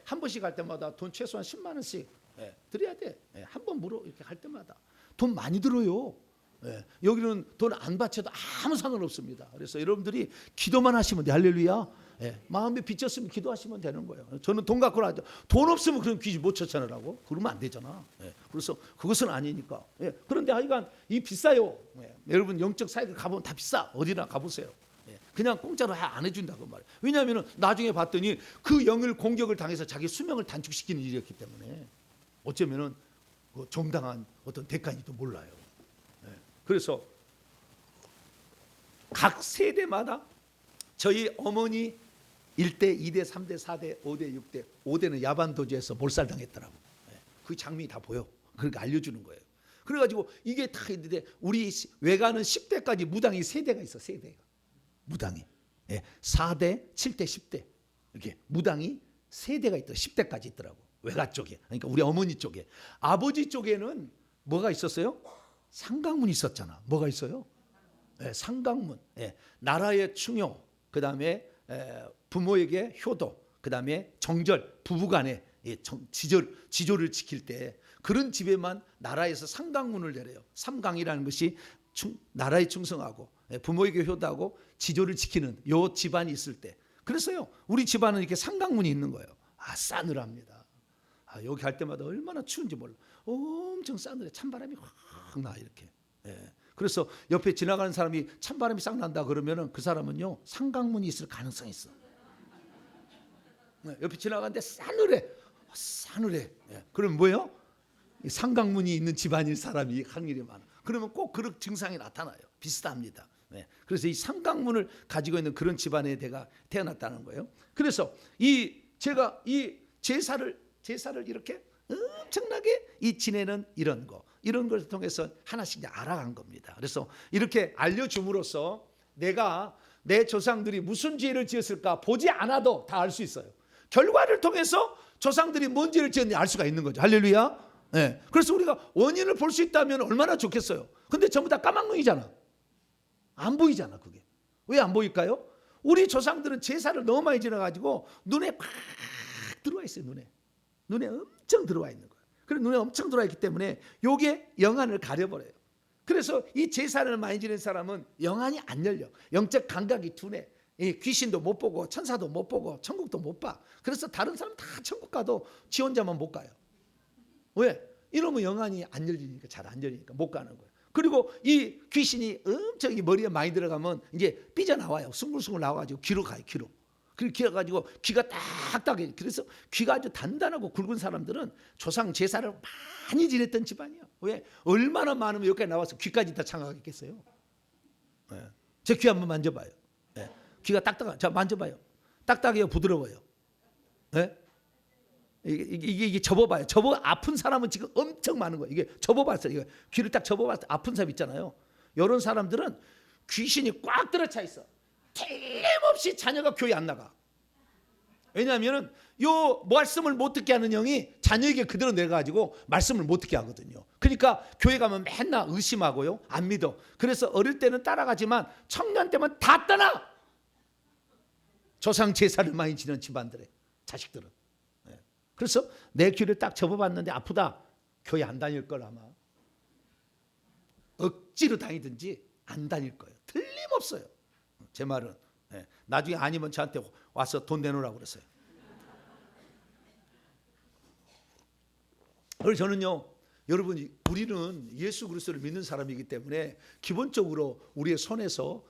한 번씩 할 때마다 돈 최소한 10만 원씩 드려야 돼. 한 번 물어 이렇게 할 때마다 돈 많이 들어요. 여기는 돈 안 바쳐도 아무 상관없습니다. 그래서 여러분들이 기도만 하시면 돼. 할렐루야. 마음에 빚졌으면 기도하시면 되는 거예요. 저는 돈 갖고 나죠. 돈 없으면 그런 귀신 못 쫓아내라고? 그러면 안 되잖아. 그래서 그것은 아니니까. 그런데 하여간 이 비싸요. 여러분 영적 사역을 가보면 다 비싸. 어디나 가보세요. 그냥 공짜로 안 해준다고 말이에요. 왜냐하면 나중에 봤더니 그 영을 공격을 당해서 자기 수명을 단축시키는 일이었기 때문에 어쩌면은 그 정당한 어떤 대가인지도 몰라요. 그래서 각 세대마다 저희 어머니 1대, 2대, 3대, 4대, 5대, 6대, 5대는 야반도주에서 몰살당했더라고. 그 장면이 다 보여. 그러니까 알려주는 거예요. 그래가지고 이게 다 있는데 우리 외가는 10대까지 무당이 세대가 있어. 세대가 무당이 4대, 7대, 10대 이렇게 무당이 세대가 있더라. 10대까지 있더라고. 외가 쪽에. 그러니까 우리 어머니 쪽에. 아버지 쪽에는 뭐가 있었어요? 상강문이 있었잖아. 뭐가 있어요? 상강문. 나라의 충효. 그 다음에 부모에게 효도, 그 다음에 정절, 부부간에 지조를 지킬 때 그런 집에만 나라에서 상강문을 내려요. 삼강이라는 것이 나라에 충성하고 부모에게 효도하고 지조를 지키는 요 집안이 있을 때. 그래서요 우리 집안은 이렇게 상강문이 있는 거예요. 싸늘합니다. 여기 갈 때마다 얼마나 추운지 몰라. 엄청 싸늘해. 찬바람이 확 나 이렇게. 그래서 옆에 지나가는 사람이 찬바람이 싹 난다 그러면은 그 사람은요 상강문이 있을 가능성이 있어. 옆에 지나가는데 싸늘해. 그럼 뭐예요? 상강문이 있는 집안일 사람이 확률이 많아. 그러면 꼭 그런 증상이 나타나요. 비슷합니다. 그래서 이 상강문을 가지고 있는 그런 집안에 내가 태어났다는 거예요. 그래서 제가 이 제사를 이렇게 엄청나게 지내는 이런 것을 통해서 하나씩 알아간 겁니다. 그래서 이렇게 알려줌으로써 내가 내 조상들이 무슨 죄를 지었을까 보지 않아도 다 알 수 있어요. 결과를 통해서 조상들이 뭔 죄를 지었는지 알 수가 있는 거죠. 할렐루야. 그래서 우리가 원인을 볼 수 있다면 얼마나 좋겠어요. 근데 전부 다 까막눈이잖아. 안 보이잖아. 그게 왜 안 보일까요? 우리 조상들은 제사를 너무 많이 지내가지고 눈에 팍 들어와 있어요. 눈에 엄청 들어와 있는 거예요. 그래서 눈에 엄청 들어와 있기 때문에 요게 영안을 가려버려요. 그래서 이 제사를 많이 지낸 사람은 영안이 안 열려. 영적 감각이 둔해. 귀신도 못 보고 천사도 못 보고 천국도 못 봐. 그래서 다른 사람 다 천국 가도 지 혼자만 못 가요. 왜? 이러면 영안이 안 열리니까, 잘 안 열리니까 못 가는 거예요. 그리고 이 귀신이 엄청 머리에 많이 들어가면 이제 삐져나와요. 숭글숭글 나와가지고 귀로 가요. 귀로. 그리고 귀가 가지고 귀가 딱딱해. 그래서 귀가 아주 단단하고 굵은 사람들은 조상 제사를 많이 지냈던 집안이에요. 왜? 얼마나 많으면 여기까지 나와서 귀까지 다 장악했겠어요. 제 귀 한번 만져봐요. 귀가 딱딱한. 자, 만져봐요. 딱딱해요, 부드러워요. 이게 접어봐요. 아픈 사람은 지금 엄청 많은 거예요. 이게 접어봤어요. 이거 귀를 딱 접어봤을 때 아픈 사람 있잖아요. 이런 사람들은 귀신이 꽉 들어차 있어. 틀림없이 자녀가 교회 안 나가. 왜냐하면 요 말씀을 못 듣게 하는 영이 자녀에게 그대로 내가지고 말씀을 못 듣게 하거든요. 그러니까 교회 가면 맨날 의심하고요, 안 믿어. 그래서 어릴 때는 따라가지만 청년 때면 다 떠나. 조상 제사를 많이 지낸 집안들의 자식들은. 그래서 내 귀를 딱 접어봤는데 아프다. 교회 안 다닐 걸 아마. 억지로 다니든지 안 다닐 거예요. 틀림없어요. 제 말은. 나중에 아니면 저한테 와서 돈 내놓으라고 그랬어요. 그래서 저는요, 여러분, 우리는 예수 그리스도를 믿는 사람이기 때문에 기본적으로 우리의 손에서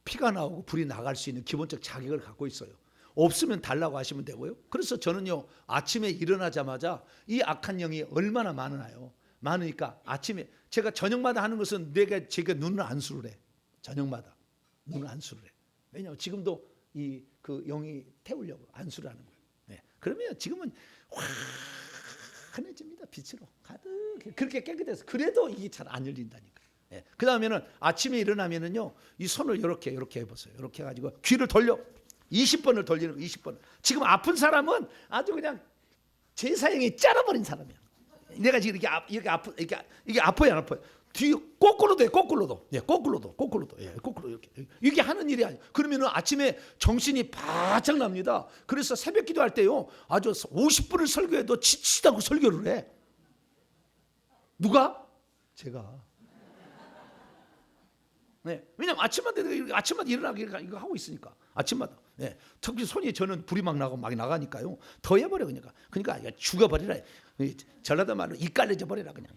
피가 나오고 불이 나갈 수 있는 기본적 자격을 갖고 있어요. 없으면 달라고 하시면 되고요. 그래서 저는요, 아침에 일어나자마자 이 악한 영이 얼마나 많으나요? 많으니까 아침에 제가 저녁마다 하는 것은 제가 눈을 안수를 해. 저녁마다 눈을 안수를 해. 왜냐하면 지금도 그 영이 태우려고 안수를 하는 거예요. 그러면 지금은 확 환해집니다. 빛으로 가득 그렇게 깨끗해서 그래도 이게 잘 안 열린다니까. 예. 그 다음에는 아침에 일어나면은요 이 손을 이렇게 해보세요. 이렇게 해가지고 귀를 돌려 20번을 돌리는 거 20번. 지금 아픈 사람은 아주 그냥 제사형이 잘라버린 사람이야. 내가 지금 이게 아파요 안 아파요? 뒤 거꾸로도 해 거꾸로도. 예, 거꾸로도 예, 거꾸로 이렇게 이게 하는 일이 아니에요. 그러면은 아침에 정신이 바짝 납니다. 그래서 새벽 기도할 때요 아주 50분을 설교해도 지치다고 설교를 해. 누가? 제가. 네, 왜냐면 아침마다 일어나기 이거 하고 있으니까 아침마다. 네, 특히 손이 저는 불이 막 나고 막 나가니까요 더 해버려 그러니까 죽어버리라. 전라도 말로 이깔려져 버리라 그냥.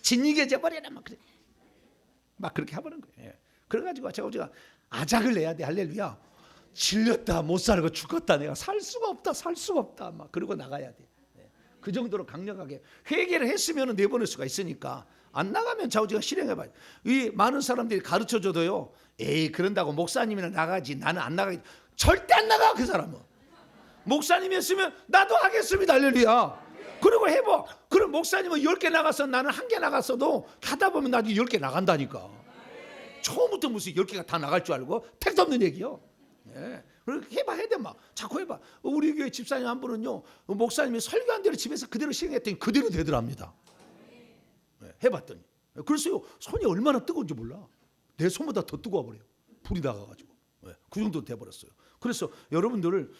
진이게져 버리라 막 그래. 막 그렇게 해버리는 거예요. 예. 그래가지고 제가 아작을 내야 돼. 할렐루야. 질렸다 못 살고 죽었다 내가 살 수가 없다 막 그러고 나가야 돼. 예. 그 정도로 강력하게 회개를 했으면 내보낼 수가 있으니까. 안 나가면 좌우지가 실행해봐요. 이 많은 사람들이 가르쳐줘도요 에이 그런다고 목사님이나 나가지 나는 안 나가겠다. 절대 안 나가 그 사람은. 목사님이 했으면 나도 하겠습니다. 할렐루야. 그리고 해봐. 그럼 목사님은 10개 나가서 나는 1개 나갔어도 하다 보면 나중에 10개 나간다니까. 처음부터 무슨 10개가 다 나갈 줄 알고 택도 없는 얘기요. 예. 그렇게 해봐 해야 돼 막. 자꾸 해봐. 우리 교회 집사님 한 분은요 목사님이 설교한 대로 집에서 그대로 실행했더니 그대로 되더랍니다. 해봤더니 그래서요 손이 얼마나 뜨거운지 몰라. 내 손보다 더 뜨거워 버려요. 불이 나가가지고 그 정도 돼버렸어요. 그래서 여러분들을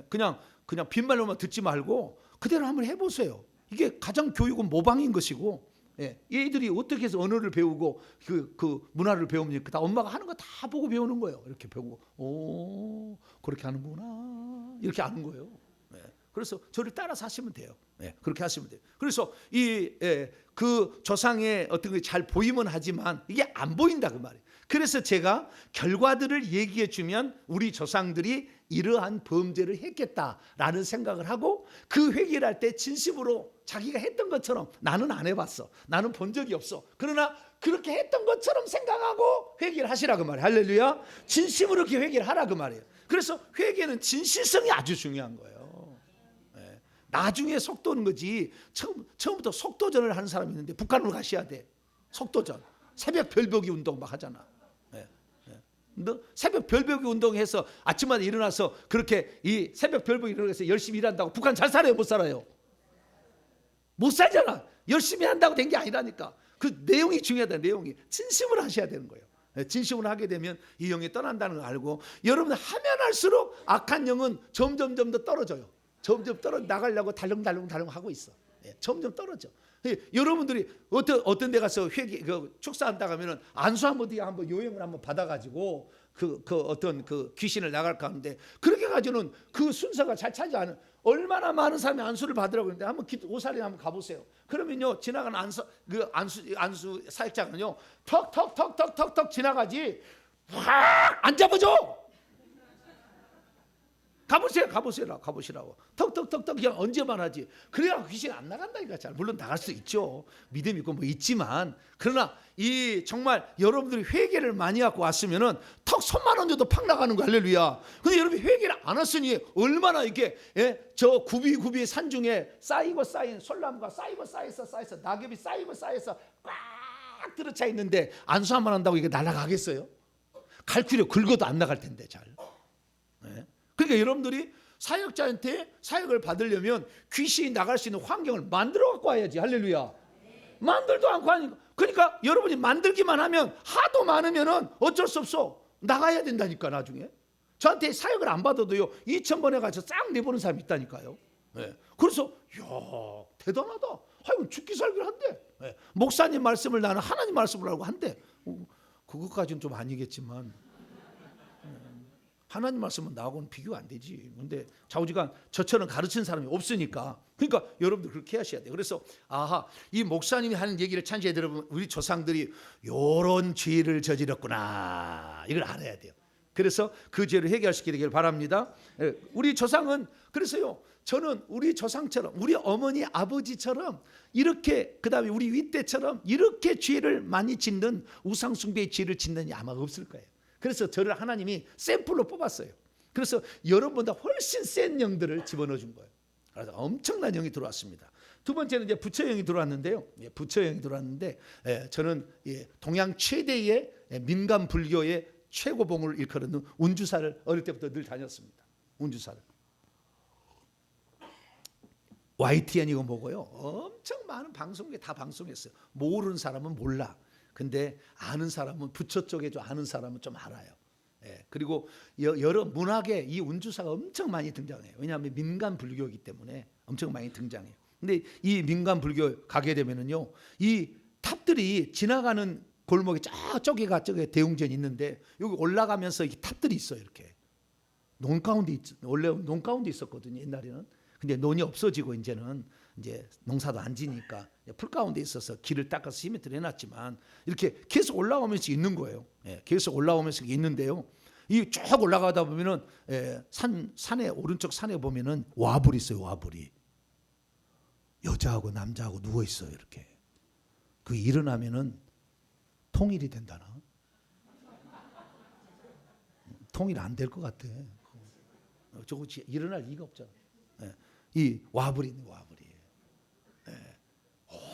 그냥 빈말로만 듣지 말고 그대로 한번 해보세요. 이게 가장 교육은 모방인 것이고 얘들이 어떻게 해서 언어를 배우고 그 문화를 배웁니까? 다 엄마가 하는 거 다 보고 배우는 거예요. 이렇게 배우고 오 그렇게 하는구나 이렇게 아는 거예요. 그래서 저를 따라서 하시면 돼요. 그렇게 하시면 돼요. 그래서 그 조상의 어떤 게 잘 보이면 하지만 이게 안 보인다 그 말이에요. 그래서 제가 결과들을 얘기해 주면 우리 조상들이 이러한 범죄를 했겠다라는 생각을 하고 그 회개를 할 때 진심으로 자기가 했던 것처럼 나는 안 해봤어. 나는 본 적이 없어. 그러나 그렇게 했던 것처럼 생각하고 회개를 하시라 그 말이에요. 할렐루야. 진심으로 이렇게 회개를 하라 그 말이에요. 그래서 회개는 진실성이 아주 중요한 거예요. 나중에 속도는 거지. 처음부터 속도전을 하는 사람이 있는데 북한으로 가셔야 돼. 속도전. 새벽 별보기 운동 막 하잖아. 너 새벽 별보기 운동해서 아침마다 일어나서 그렇게 이 새벽 별보기 일어나서 열심히 일한다고 북한 잘 살아요 못 살아요? 못 살잖아. 열심히 한다고 된 게 아니라니까. 그 내용이 중요하다. 내용이 진심으로 하셔야 되는 거예요. 진심으로 하게 되면 이 영이 떠난다는 걸 알고 여러분 하면 할수록 악한 영은 점점 더 떨어져요. 점점 나가려고 달렁달렁 하고 있어. 점점 떨어져. 여러분들이 어떤 데 가서 축사한다 하면은 안수 한번 요행을 한번 받아가지고 그 어떤 그 귀신을 나갈까 하는데 그렇게 가지고는 그 순서가 잘 차지 않은 얼마나 많은 사람이 안수를 받으라고 하는데 한번 오사리 한번 가보세요. 그러면요 지나가는 안수 사역자는요 턱 지나가지 확 안 잡아줘. 가보시라고. 턱 그냥 언제만 하지. 그래야 귀신 안 나간다니까. 잘 물론 나갈 수 있죠. 믿음 있고 뭐 있지만 그러나 이 정말 여러분들이 회개를 많이 갖고 왔으면은 턱 손만 얹어도 팍 나가는 거 할렐루야. 근데 여러분이 회개를 안 했으니 얼마나 이게 저 굽이 산중에 쌓인 솔나무가 쌓여서 낙엽이 쌓여서 꽉 들어차 있는데 안수 한번 한다고 이게 날아가겠어요? 갈퀴려 긁어도 안 나갈 텐데 잘. 그러니까 여러분들이 사역자한테 사역을 받으려면 귀신이 나갈 수 있는 환경을 만들어 갖고 와야지. 할렐루야. 만들도 않고 하니까. 그러니까 여러분이 만들기만 하면 하도 많으면은 어쩔 수 없어. 나가야 된다니까 나중에. 저한테 사역을 안 받아도요 2,000번에 가서 싹 내보는 사람이 있다니까요. 그래서 이야 대단하다. 하여간 죽기 살기를 한대. 목사님 말씀을 나는 하나님 말씀을 알고 한대. 그것까지는 좀 아니겠지만 하나님 말씀은 나하고는 비교가 안 되지. 근데 좌우지간 저처럼 가르치는 사람이 없으니까. 그러니까 여러분들 그렇게 하셔야 돼요. 그래서 이 목사님이 하는 얘기를 찬지해 들어보면 우리 조상들이 요런 죄를 저질렀구나. 이걸 알아야 돼요. 그래서 그 죄를 해결할 수 있게 되길 바랍니다. 우리 조상은 그래서요. 저는 우리 조상처럼 우리 어머니 아버지처럼 이렇게 그다음에 우리 윗대처럼 이렇게 죄를 많이 짓는 우상숭배의 죄를 짓는 이 아마 없을 거예요. 그래서 저를 하나님이 샘플로 뽑았어요. 그래서 여러분보다 훨씬 센 영들을 집어넣어 준 거예요. 그래서 엄청난 영이 들어왔습니다. 두 번째는 이제 부처영이 들어왔는데요. 예, 부처영이 들어왔는데 저는 동양 최대의 민간 불교의 최고봉을 일컬는 운주사를 어릴 때부터 늘 다녔습니다. 운주사를. YTN이고 뭐고요. 엄청 많은 방송국에 다 방송했어요. 모르는 사람은 몰라. 근데 아는 사람은 부처 쪽에 좀 아는 사람은 좀 알아요. 그리고 여러 문학에 이 운주사가 엄청 많이 등장해요. 왜냐하면 민간 불교이기 때문에 엄청 많이 등장해요. 근데 이 민간 불교 가게 되면은요, 이 탑들이 지나가는 골목에 저쪽에가 저게 대웅전이 있는데 여기 올라가면서 이 탑들이 있어요. 이렇게 논 가운데 원래 논 가운데 있었거든요. 옛날에는. 근데 논이 없어지고 이제는 이제 농사도 안 지니까 풀 가운데 있어서 길을 닦아서 시멘트를 해놨지만 이렇게 계속 올라오면서 있는 거예요. 계속 올라오면서 있는데요. 이 쭉 올라가다 보면은 산에 오른쪽 산에 보면은 와불이 있어요. 와불이 여자하고 남자하고 누워 있어요. 이렇게 그 일어나면은 통일이 된다나? 통일 안 될 것 같아. 저거 일어날 리가 없잖아. 이 와불이 있는 와불이.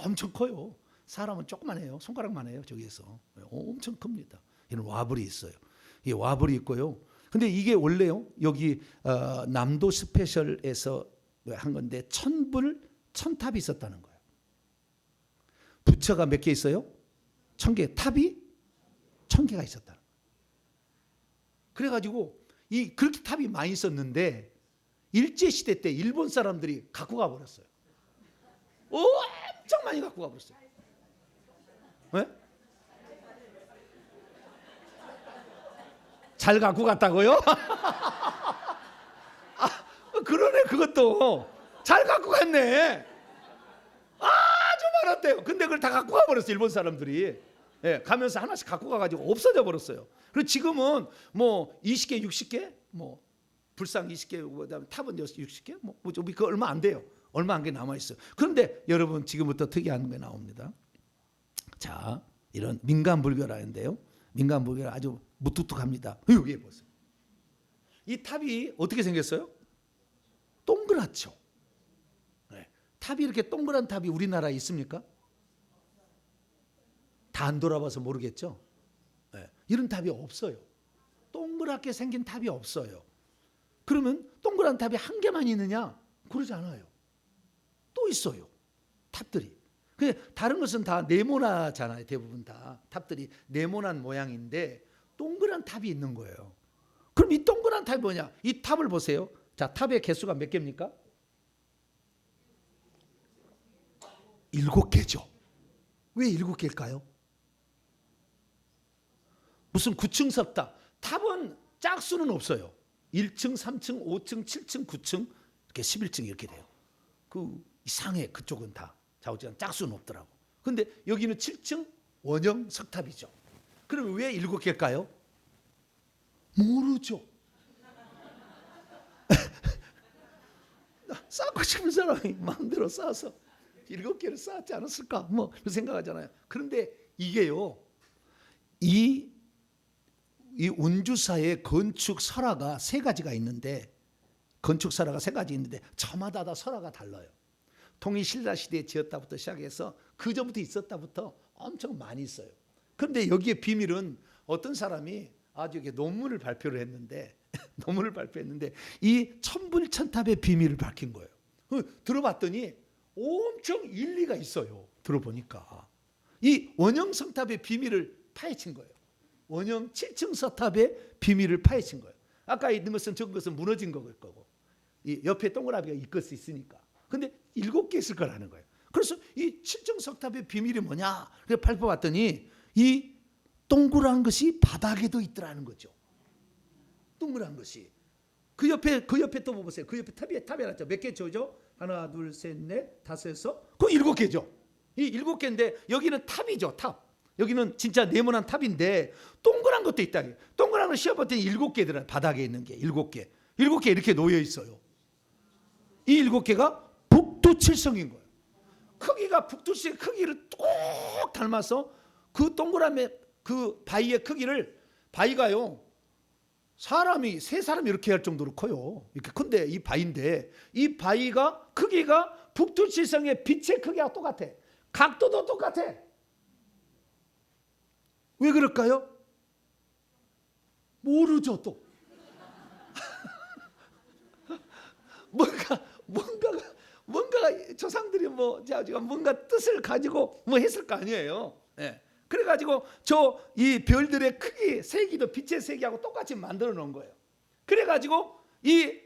엄청 커요. 사람은 조그만해요. 손가락만 해요. 저기에서 엄청 큽니다. 이런 와불이 있어요. 이 와불이 있고요. 근데 이게 원래요. 여기 남도 스페셜에서 한 건데 천탑이 있었다는 거예요. 부처가 몇 개 있어요? 1000개. 탑이 1000개가 있었다. 그래가지고 그렇게 탑이 많이 있었는데 일제 시대 때 일본 사람들이 갖고 가버렸어요. 엄청 많이 갖고 가버렸어요. 왜? 잘 갖고 갔다고요? 그러네. 그것도 잘 갖고 갔네. 아주 많았대요. 근데 그걸 다 갖고 가버렸어요. 일본 사람들이. 가면서 하나씩 갖고 가가지고 없어져 버렸어요. 그리고 지금은 뭐 20개, 60개, 뭐 불상 20개, 그다음에 탑은 60개, 뭐 그 얼마 안 돼요. 얼마 안 게 남아 있어요. 그런데 여러분 지금부터 특이한 게 나옵니다. 자, 이런 민간 불교라는데요. 민간 불교가 아주 무뚝뚝합니다. 여기 보세요. 이 탑이 어떻게 생겼어요? 동그랗죠. 탑이 이렇게 동그란 탑이 우리나라에 있습니까? 다 안 돌아봐서 모르겠죠. 이런 탑이 없어요. 동그랗게 생긴 탑이 없어요. 그러면 동그란 탑이 한 개만 있느냐? 그러지 않아요. 또 있어요. 탑들이. 다른 것은 다 네모나잖아요. 대부분 다 탑들이 네모난 모양인데 동그란 탑이 있는 거예요. 그럼 이 동그란 탑이 뭐냐? 이 탑을 보세요. 자, 탑의 개수가 몇 개입니까? 7개죠. 왜 7개일까요? 무슨 9층 석탑. 탑은 짝수는 없어요. 1층, 3층, 5층, 7층, 9층 이렇게 11층 이렇게 돼요. 그 이상해. 그쪽은 다 좌우지간 짝수는 없더라고. 근데 여기는 7층 원형 석탑이죠. 그럼 왜 7개일까요? 모르죠. 쌓고 싶은 사람이 마음대로 쌓아서 7개를 쌓았지 않았을까? 뭐 생각하잖아요. 그런데 이게요. 이 운주사의 건축 설화가 3가지가 있는데 건축 설화가 3가지 있는데 저마다 다 설화가 달라요. 통일신라 시대에 지었다부터 시작해서 그 전부터 있었다부터 엄청 많이 있어요. 그런데 여기에 비밀은 어떤 사람이 아주 이렇게 논문을 발표를 했는데 이 천불천탑의 비밀을 밝힌 거예요. 들어봤더니 엄청 일리가 있어요. 들어보니까 이 원형 석탑의 비밀을 파헤친 거예요. 원형 7층 석탑의 비밀을 파헤친 거예요. 아까 있는 것은 적은 것은 무너진 거일 거고 이 옆에 동그라미가 있을 있으니까. 근데 7개 있을 거라는 거예요. 그래서 이 7층 석탑의 비밀이 뭐냐? 그래서 발표봤더니 이 동그란 것이 바닥에도 있더라는 거죠. 동그란 것이. 그 옆에 또 보세요. 그 옆에 탑이 났죠. 몇 개 저죠? 하나, 둘, 셋, 넷, 다섯, 여섯. 그 7개죠. 이 7개인데 여기는 탑이죠. 탑. 여기는 진짜 네모난 탑인데 동그란 것도 있다. 동그란 걸 씌워봤더니 7개더라. 바닥에 있는 게 7개. 7개 이렇게 놓여 있어요. 이 7개가 북두칠성인 거예요. 크기가 북두칠성의 크기를 꼭 닮아서 그 동그라미 그 바위의 크기를 바위가요 사람이 세 사람이 이렇게 할 정도로 커요. 이렇게 큰데 이 바위인데 이 바위가 크기가 북두칠성의 빛의 크기와 똑같아. 각도도 똑같아. 왜 그럴까요? 모르죠 또. 뭔가 조상들이 뭔가 뜻을 가지고 뭐 했을 거 아니에요. 예. 그래가지고 이 별들의 크기, 세기도 빛의 세기하고 똑같이 만들어 놓은 거예요. 그래가지고 이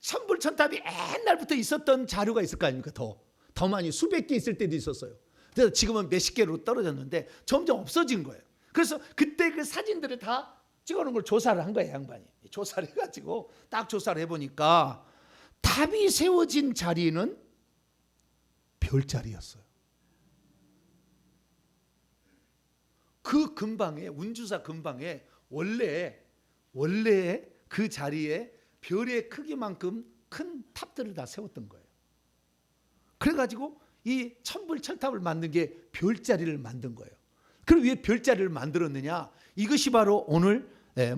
천불천탑이 옛날부터 있었던 자료가 있을 거 아닙니까? 더 많이 수백 개 있을 때도 있었어요. 그래서 지금은 몇십 개로 떨어졌는데 점점 없어진 거예요. 그래서 그때 그 사진들을 다 찍어놓은 걸 조사를 한 거예요, 양반이. 조사를 해가지고 딱 조사를 해보니까 탑이 세워진 자리는 별자리였어요. 그 근방에, 운주사 근방에 원래 그 자리에 별의 크기만큼 큰 탑들을 다 세웠던 거예요. 그래가지고 이 천불철탑을 만든 게 별자리를 만든 거예요. 그럼 왜 별자리를 만들었느냐? 이것이 바로 오늘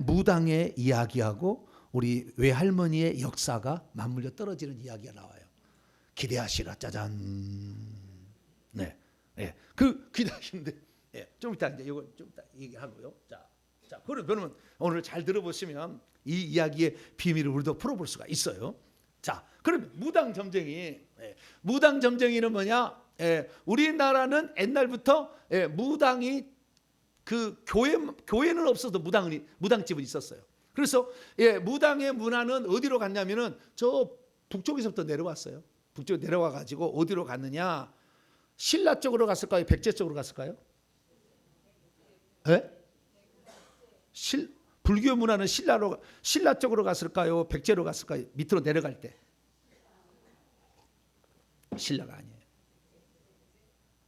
무당의 이야기하고 우리 외할머니의 역사가 맞물려 떨어지는 이야기가 나와요. 기대하시라. 짜잔. 네, 그 기대하시는데 좀 이따 이제 이거 좀 이따 얘기하고요. 자, 그러면 오늘 잘 들어보시면 이 이야기의 비밀을 우리도 풀어볼 수가 있어요. 자, 그러면 무당 점쟁이는 뭐냐? 우리나라는 옛날부터 무당이 그 교회는 없어도 무당집은 있었어요. 그래서 무당의 문화는 어디로 갔냐면은 저 북쪽에서부터 내려왔어요. 북쪽 내려와 가지고 어디로 갔느냐? 신라 쪽으로 갔을까요? 백제 쪽으로 갔을까요? 불교 문화는 신라 쪽으로 갔을까요? 백제로 갔을까요? 밑으로 내려갈 때 신라가 아니에요.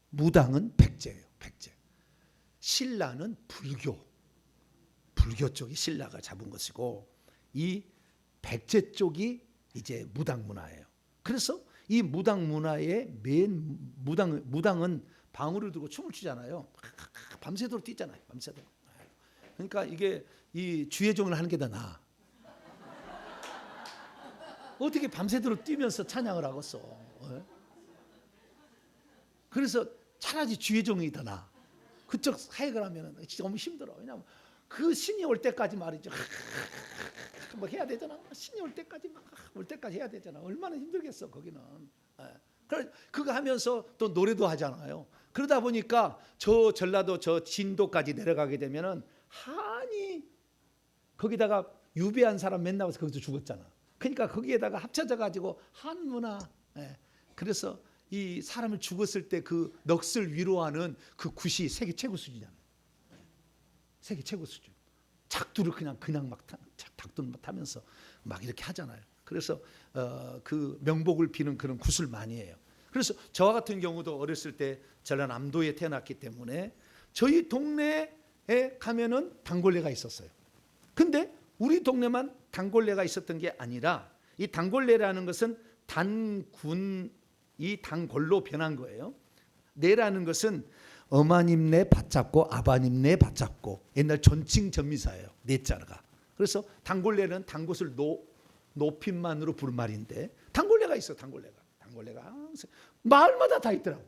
무당은 백제예요. 백제. 신라는 불교 쪽이 신라가 잡은 것이고 이 백제 쪽이 이제 무당 문화예요. 그래서 이 무당 문화의 무당은 방울을 들고 춤을 추잖아요. 밤새도록 뛰잖아요. 밤새도록. 그러니까 이게 이 주의종을 하는 게 더 나아. 어떻게 밤새도록 뛰면서 찬양을 하겠어? 그래서 차라리 주의종이 더 나아. 그쪽 사역을 하면 진짜 너무 힘들어. 왜냐하면 그 신이 올 때까지 말이죠. 뭐 해야 되잖아. 신이 올 때까지 해야 되잖아. 얼마나 힘들겠어 거기는. 그거 하면서 또 노래도 하잖아요. 그러다 보니까 저 전라도 저 진도까지 내려가게 되면은 한이 거기다가 유배한 사람 맨날 와서 거기서 죽었잖아. 그러니까 거기에다가 합쳐져 가지고 한 문화. 그래서 이 사람을 죽었을 때 그 넋을 위로하는 그 굿이 세계 최고 수준이잖아요. 세계 최고 수준. 작두를 그냥 막 닭두를 타면서 막 이렇게 하잖아요. 그래서 그 명복을 비는 그런 굿을 많이 해요. 그래서 저와 같은 경우도 어렸을 때 전라남도에 태어났기 때문에 저희 동네에 가면은 단골레가 있었어요. 근데 우리 동네만 단골레가 있었던 게 아니라 이 단골레라는 것은 이 단골로 변한 거예요. 내라는 것은 어마님 네 받잡고 아바님 네 받잡고 옛날 존칭 전미사예요. 내자가. 그래서 단골레는 단 곳을 높임만으로 부른 말인데 단골레가 있어. 단골레가 항상 마을마다 다 있더라고.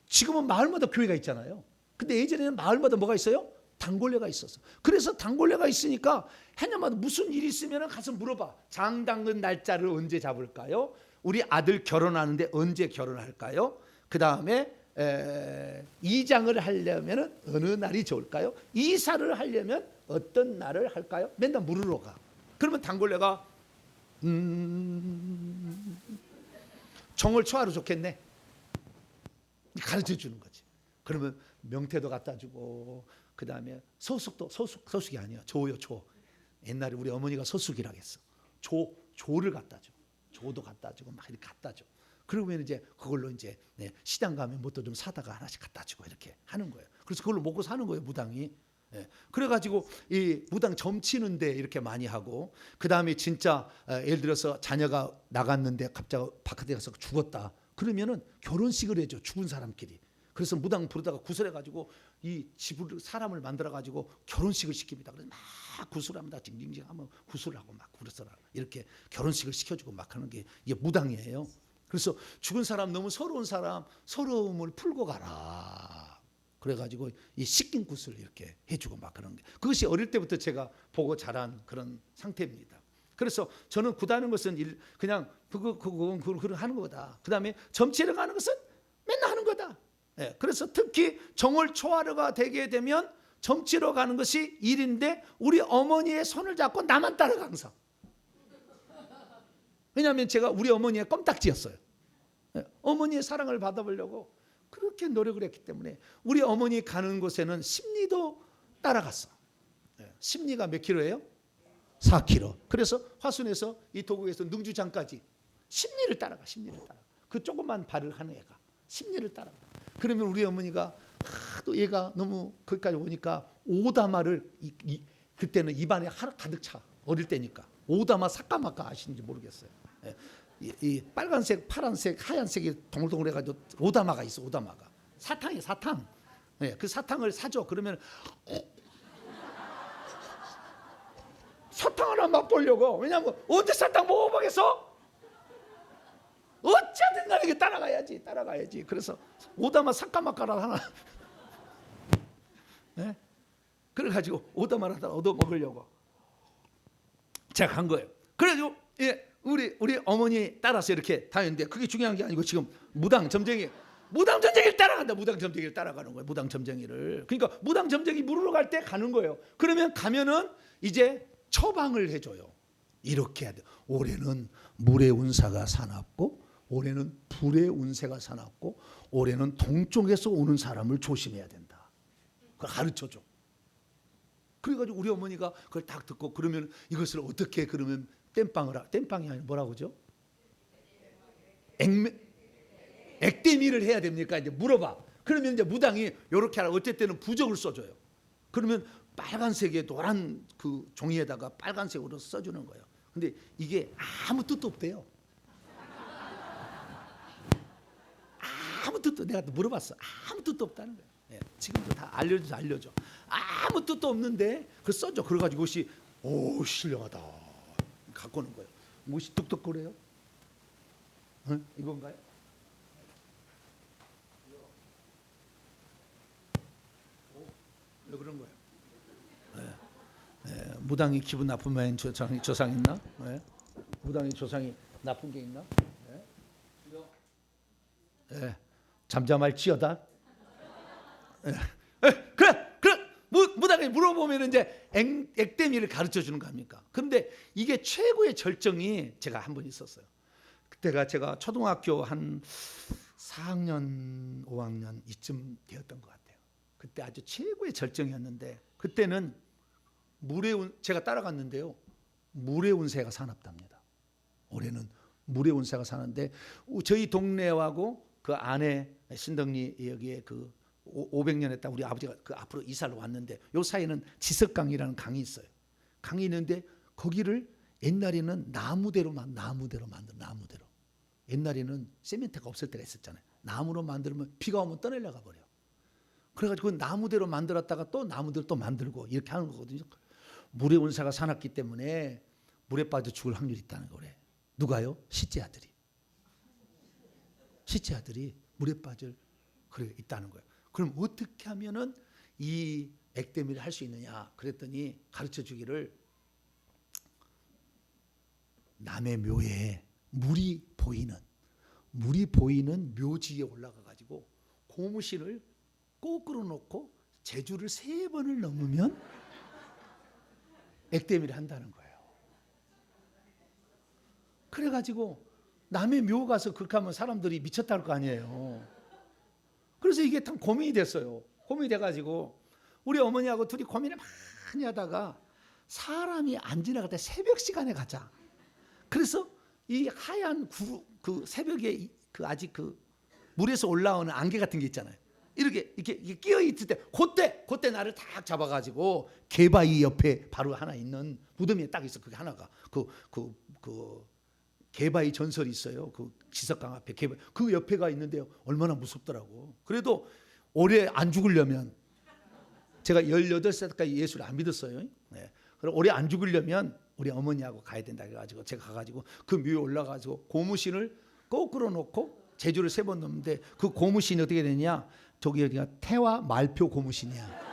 지금은 마을마다 교회가 있잖아요. 근데 예전에는 마을마다 뭐가 있어요? 단골레가 있었어. 그래서 단골레가 있으니까 해년마다 무슨 일이 있으면 가서 물어봐. 장당근 날짜를 언제 잡을까요? 우리 아들 결혼하는데 언제 결혼할까요? 그 다음에 이장을 하려면 어느 날이 좋을까요? 이사를 하려면 어떤 날을 할까요? 맨날 물으러 가. 그러면 단골레가 정월 초하루 좋겠네. 가르쳐 주는 거지. 그러면 명태도 갖다 주고 그 다음에 소숙이 아니야. 조요. 옛날에 우리 어머니가 소숙이라고 했어. 조를 갖다 줘. 조도 갖다 주고 막 이렇게 갖다 줘. 그러면 이제 그걸로 이제 시장 가면 뭣도 좀 사다가 하나씩 갖다 주고 이렇게 하는 거예요. 그래서 그걸로 먹고 사는 거예요, 무당이. 그래가지고 이 무당 점치는데 이렇게 많이 하고 그 다음에 진짜 예를 들어서 자녀가 나갔는데 갑자기 바깥에 가서 죽었다. 그러면은 결혼식을 해줘. 죽은 사람끼리. 그래서 무당 부르다가 구슬해가지고 이 집을 사람을 만들어가지고 결혼식을 시킵니다. 그래서 막 구슬합니다. 징징징 하면 구슬하고 막 구슬하고 이렇게 결혼식을 시켜주고 막 하는 게 이게 무당이에요. 그래서 죽은 사람 너무 서러운 사람 서러움을 풀고 가라. 그래가지고 이 씻긴 구슬 이렇게 해주고 막 그런 게 그것이 어릴 때부터 제가 보고 자란 그런 상태입니다. 그래서 저는 구다는 것은 그냥 그거 하는 거다. 그 다음에 점치러 가는 것은 맨날 하는 거다. 예, 그래서 특히 정월 초하루가 되게 되면 점치러 가는 것이 일인데 우리 어머니의 손을 잡고 나만 따라가 항상. 왜냐하면 제가 우리 어머니의 껌딱지였어요. 예, 어머니의 사랑을 받아보려고 그렇게 노력을 했기 때문에 우리 어머니 가는 곳에는 심리도 따라갔어. 예, 심리가 몇 킬로예요? 4km. 그래서 화순에서 이 도곡에서 능주장까지 심리를 따라가. 그 조그만 발을 하는 애가 심리를 따라가. 그러면 우리 어머니가 또 얘가 너무 거기까지 오니까 오다마를 그때는 입안에 하루 가득 차. 어릴 때니까 오다마 사까마까 아시는지 모르겠어요. 예. 이 빨간색, 파란색, 하얀색이 동글동글해가지고 오다마가 있어. 오다마가 사탕이 사탕. 예. 그 사탕을 사줘. 그러면 사탕 하나 맛보려고. 왜냐하면 언제 사탕 먹어보겠어? 어쨌든 간에 이게 따라가야지. 그래서 오다마 사까마까라 하나. 네? 그래가지고 오다마를 하다 얻어 먹으려고 제가 간 거예요. 그래가지고 예, 우리 어머니 따라서 이렇게 다녔는데 그게 중요한 게 아니고 지금 무당 점쟁이를 따라간다. 무당 점쟁이를 따라가는 거예요. 무당 점쟁이를. 그러니까 무당 점쟁이 물으러 갈 때 가는 거예요. 그러면 가면은 이제 처방을 해줘요. 이렇게 해야 돼. 올해는 물의 운사가 사납고 올해는 불의 운세가 사납고 올해는 동쪽에서 오는 사람을 조심해야 된다. 그걸 가르쳐줘. 그래가지고 우리 어머니가 그걸 딱 듣고 그러면 이것을 어떻게 그러면 땜빵이 아니라 뭐라고 하죠? 액땜이를 해야 됩니까? 이제 물어봐. 그러면 이제 무당이 이렇게 하라. 어쩔 때는 부적을 써줘요. 그러면 빨간색에 노란 그 종이에다가 빨간색으로 써주는 거예요. 근데 이게 아무 뜻도 없대요. 아무 뜻도 내가 물어봤어. 아무 뜻도 없다는 거예요. 예, 지금도 다 알려줘. 아무 뜻도 없는데 그 써줘. 그래가지고 이것이 오 신령하다. 갖고 오는 거예요. 무엇이 뚝뚝거려요? 응? 이건가요? 왜 그런 거예요? 예, 무당이 기분 나쁘면 조상 있나? 예? 무당이 조상이 나쁜 게 있나? 예, 잠잠할지어다. 그래. 무당이 물어보면 이제 액땜이를 가르쳐 주는 거 아닙니까? 그런데 이게 최고의 절정이 제가 한 번 있었어요. 그때가 제가 초등학교 한 4학년, 5학년 이쯤 되었던 것 같아요. 그때 아주 최고의 절정이었는데 그때는 제가 따라갔는데요. 물의 운세가 사납답니다. 올해는 물의 운세가 사는데 저희 동네하고 그 안에 신덕리 여기에 그 500년 했다 우리 아버지가 그 앞으로 이사를 왔는데 요 사이에는 지석강이라는 강이 있어요. 강이 있는데 거기를 옛날에는 나무대로 만들어. 옛날에는 세멘트가 없을 때가 있었잖아요. 나무로 만들면 비가 오면 떠내려가 버려. 그래가지고 나무대로 만들었다가 또 나무대로 또 만들고 이렇게 하는 거거든요. 물의 운사가 사납기 때문에 물에 빠져 죽을 확률이 있다는 거래. 누가요? 셋째 아들이 물에 빠질 그래 있다는 거예요. 그럼 어떻게 하면은 이 액땜이를 할 수 있느냐? 그랬더니 가르쳐 주기를 남의 묘에 물이 보이는 묘지에 올라가 가지고 고무신을 거꾸로 놓고 제주를 3번을 넘으면 액땜이를 한다는 거예요. 그래가지고 남의 묘 가서 그렇게 하면 사람들이 미쳤다 할 거 아니에요. 그래서 이게 참 고민이 됐어요. 고민이 돼가지고 우리 어머니하고 둘이 고민을 많이 하다가 사람이 안 지나갈 때 새벽 시간에 가자. 그래서 이 하얀 그 새벽에 그 아직 그 물에서 올라오는 안개 같은 게 있잖아요. 이렇게 끼어 있을 때 그때 나를 딱 잡아가지고 개바위 옆에 바로 하나 있는 무덤에 딱 있어. 그게 하나가 그 개바위 전설이 있어요. 그 지석강 앞에 개바위 그 옆에가 있는데요. 얼마나 무섭더라고. 그래도 오래 안 죽으려면, 제가 18살까지 예수를 안 믿었어요. 네. 그럼 오래 안 죽으려면 우리 어머니하고 가야 된다 해가지고 제가 가가지고 그 묘에 올라가서 고무신을 거꾸로 놓고 제주를 3번 넘는데, 그 고무신이 어떻게 되냐, 저기 어디가 태화 말표 고무신이야.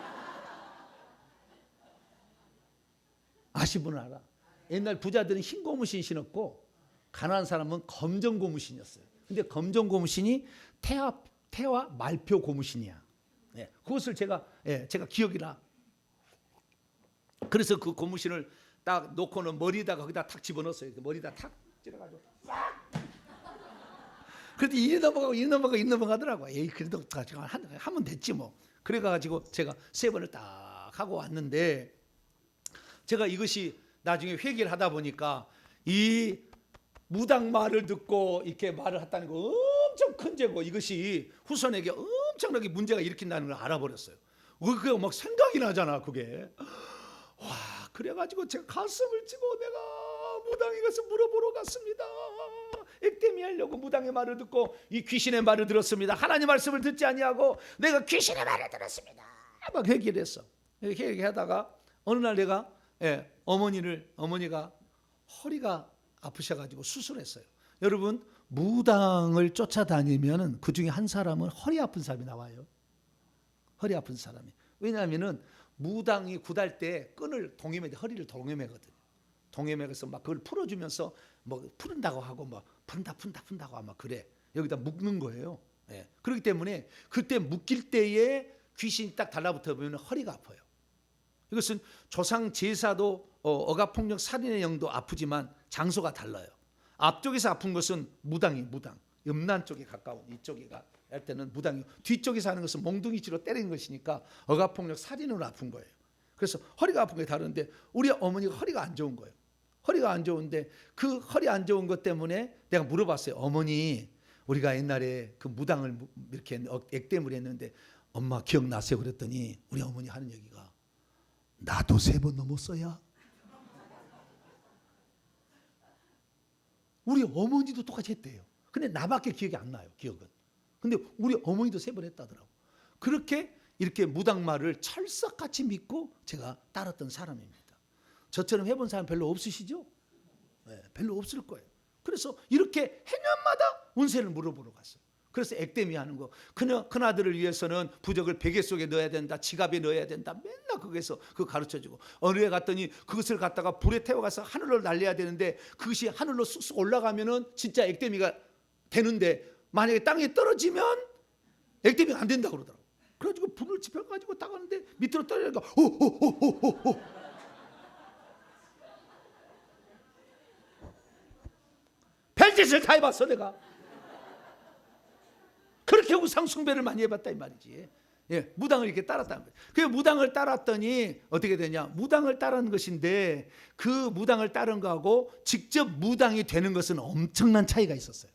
아시는 분은 알아. 옛날 부자들은 흰 고무신 신었고 가난한 사람은 검정 고무신이었어요. 근데 검정 고무신이 태화 말표 고무신이야. 네, 그것을 제가 기억이 나. 그래서 그 고무신을 딱 놓고는 머리에다가 거기다 탁 집어넣었어요. 머리에다 탁 찔러가지고 싹. 그래도 일이 넘어가더라고. 에이, 그래도 하면 됐지 뭐. 그래가지고 제가 3번을 딱 하고 왔는데, 제가 이것이 나중에 회개를 하다 보니까 이 무당 말을 듣고 이렇게 말을 했다는 거 엄청 큰 죄고, 이것이 후손에게 엄청나게 문제가 일으킨다는 걸 알아버렸어요. 그게 막 생각이 나잖아, 그게. 와, 그래가지고 제가 가슴을 치고 내가 무당에 가서 물어보러 갔습니다. 액땜이 하려고 무당의 말을 듣고 이 귀신의 말을 들었습니다. 하나님 말씀을 듣지 아니하고 내가 귀신의 말을 들었습니다. 막 회개를 했어. 회개하다가 어느 날 내가 어머니가 허리가 아프셔가지고 수술했어요. 여러분, 무당을 쫓아다니면 그 중에 한 사람은 허리 아픈 사람이 나와요. 허리 아픈 사람이. 왜냐하면은 무당이 굿할 때 끈을 허리를 동여매거든요. 동여매서 막 그걸 풀어주면서 뭐 푸른다고 하고 막 푼다고 아마 그래. 여기다 묶는 거예요. 예. 그렇기 때문에 그때 묶일 때에 귀신이 딱 달라붙어 보면 허리가 아파요. 이것은 조상 제사도 억압폭력 살인의 영도 아프지만 장소가 달라요. 앞쪽에서 아픈 것은 무당 음란 쪽에 가까운 이쪽에가 할 때는 무당이, 뒤쪽에서 하는 것은 몽둥이치로 때리는 것이니까 억압폭력 살인으로 아픈 거예요. 그래서 허리가 아픈 게 다른데 우리 어머니가 허리가 안 좋은 거예요. 허리가 안 좋은데 그 허리 안 좋은 것 때문에 내가 물어봤어요. 어머니, 우리가 옛날에 그 무당을 이렇게 액땜을 했는데 엄마 기억나세요? 그랬더니 우리 어머니 하는 얘기가, 나도 3번 넘었어야. 우리 어머니도 똑같이 했대요. 근데 나밖에 기억이 안 나요, 기억은. 근데 우리 어머니도 3번 했다더라고. 그렇게 이렇게 무당말을 철석같이 믿고 제가 따랐던 사람입니다. 저처럼 해본 사람 별로 없으시죠? 네, 별로 없을 거예요. 그래서 이렇게 해년마다 운세를 물어보러 갔어요. 그래서 액땜이 하는 거. 큰아들을 위해서는 부적을 베개 속에 넣어야 된다, 지갑에 넣어야 된다, 맨날 거기서 그거 가르쳐주고, 어느 해 갔더니 그것을 갖다가 불에 태워가서 하늘로 날려야 되는데 그것이 하늘로 쑥쑥 올라가면은 진짜 액땜이가 되는데 만약에 땅에 떨어지면 액땜이가 안 된다고 그러더라고. 그래가지고 불을 지펴가지고 딱 하는데 밑으로 떨어지니까 호호호호호호. 별짓을 다 해봤어 내가. 그렇게 우상 숭배를 많이 해봤다 이 말이지. 예, 무당을 이렇게 따랐다는 거예요. 그 무당을 따랐더니 어떻게 되냐? 무당을 따르는 것인데 그 무당을 따른 거하고 직접 무당이 되는 것은 엄청난 차이가 있었어요.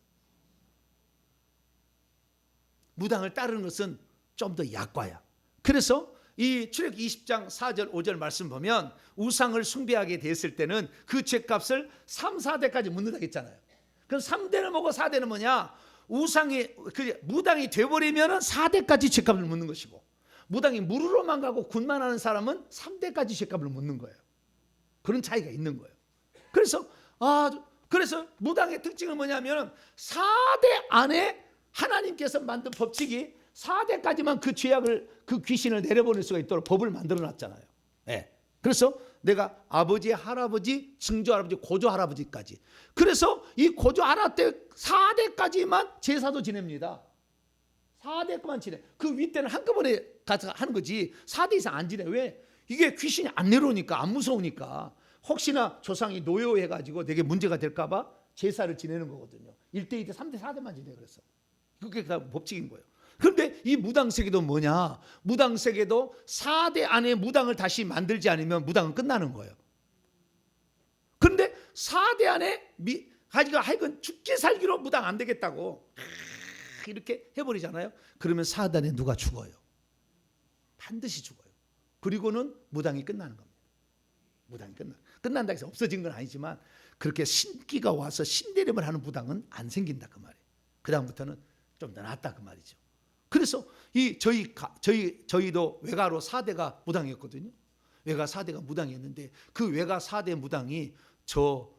무당을 따르는 것은 좀 더 약과야. 그래서 이 출애굽기 20장 4절 5절 말씀 보면 우상을 숭배하게 됐을 때는 그 죄값을 3, 4대까지 묻는다고 했잖아요. 그럼 3대는 뭐고 4대는 뭐냐? 무당이 돼버리면 4대까지 죄값을 묻는 것이고, 무당이 무르로만 가고 굿만 하는 사람은 3대까지 죄값을 묻는 거예요. 그런 차이가 있는 거예요. 그래서 무당의 특징은 뭐냐면 4대 안에 하나님께서 만든 법칙이 4대까지만 그 죄악을, 그 귀신을 내려보낼 수가 있도록 법을 만들어 놨잖아요. 네. 그래서 내가 아버지, 할아버지, 증조 할아버지, 고조 할아버지까지. 그래서 이 고조 할아버지 4대까지만 제사도 지냅니다. 4대까지만 지내. 그 윗대는 한꺼번에 가서 하는 거지 4대 이상 안 지내. 왜? 이게 귀신이 안 내려오니까, 안 무서우니까. 혹시나 조상이 노여해가지고 내게 문제가 될까봐 제사를 지내는 거거든요. 1대, 2대, 3대, 4대만 지내. 그래서 그게 다 법칙인 거예요. 그런데 이 무당세계도 뭐냐? 무당세계도 4대 안에 무당을 다시 만들지 않으면 무당은 끝나는 거예요. 그런데 4대 안에 하여간 죽기 살기로 무당 안 되겠다고 이렇게 해버리잖아요. 그러면 4대 안에 누가 죽어요? 반드시 죽어요. 그리고는 무당이 끝나는 겁니다. 무당이 끝난다 해서 없어진 건 아니지만 그렇게 신기가 와서 신대림을 하는 무당은 안 생긴다 그 말이에요. 그 다음부터는 좀 더 낫다 그 말이죠. 그래서 저희도 외가로 4대가 무당이었거든요. 외가 4대가 무당이었는데 그 외가 4대 무당이 저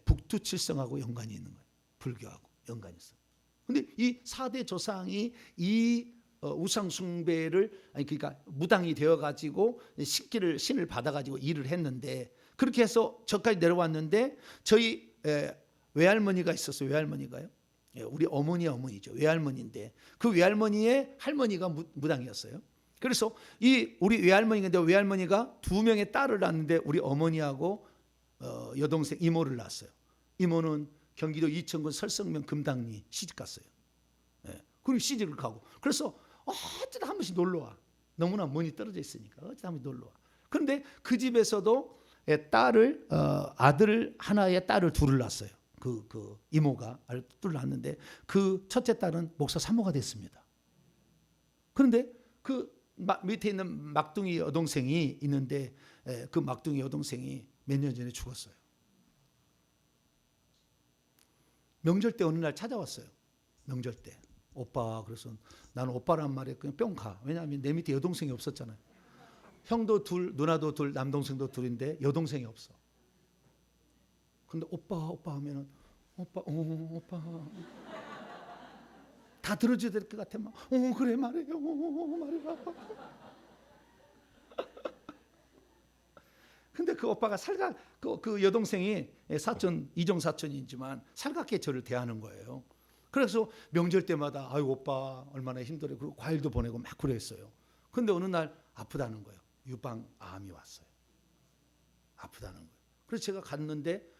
북두칠성하고 연관이 있는 거예요. 불교하고 연관이 있어요. 근데 이 4대 조상이 이 우상 숭배를 그러니까 무당이 되어 가지고 신을 받아 가지고 일을 했는데 그렇게 해서 저까지 내려왔는데 저희 외할머니가 있었어요. 외할머니가요. 우리 어머니죠. 외할머니인데 그 외할머니의 할머니가 무당이었어요. 그래서 이 우리 외할머니인데 외할머니가 2명의 딸을 낳았는데 우리 어머니하고 여동생 이모를 낳았어요. 이모는 경기도 이천군 설성면 금당리 시집갔어요. 그리고 시집을 가고 그래서 어쩌다 한 번씩 놀러 와. 너무나 멀리 떨어져 있으니까 어쩌다 한 번씩 놀러 와. 그런데 그 집에서도 아들 하나의 딸을 둘을 낳았어요. 그 이모가 둘을 낳았는데 그 첫째 딸은 목사 사모가 됐습니다. 그런데 그 밑에 있는 막둥이 여동생이 있는데 그 막둥이 여동생이 몇 년 전에 죽었어요. 명절 때 어느 날 찾아왔어요. 명절 때 오빠 그래서 나는 오빠란 말에 그냥 뿅 가. 왜냐하면 내 밑에 여동생이 없었잖아요. 형도 둘, 누나도 둘, 남동생도 둘인데 여동생이 없어. 근데 오빠 하면은 오빠 다 들어줘야 될 것 같아. 막 그래 말해요. 말해봐. 근데 그 오빠가 그 여동생이 사촌 이종 사촌이지만 살갑게 저를 대하는 거예요. 그래서 명절 때마다 아유 오빠 얼마나 힘들어. 그리고 과일도 보내고 막 그랬어요. 근데 어느 날 아프다는 거예요. 유방암이 왔어요. 아프다는 거예요. 그래서 제가 갔는데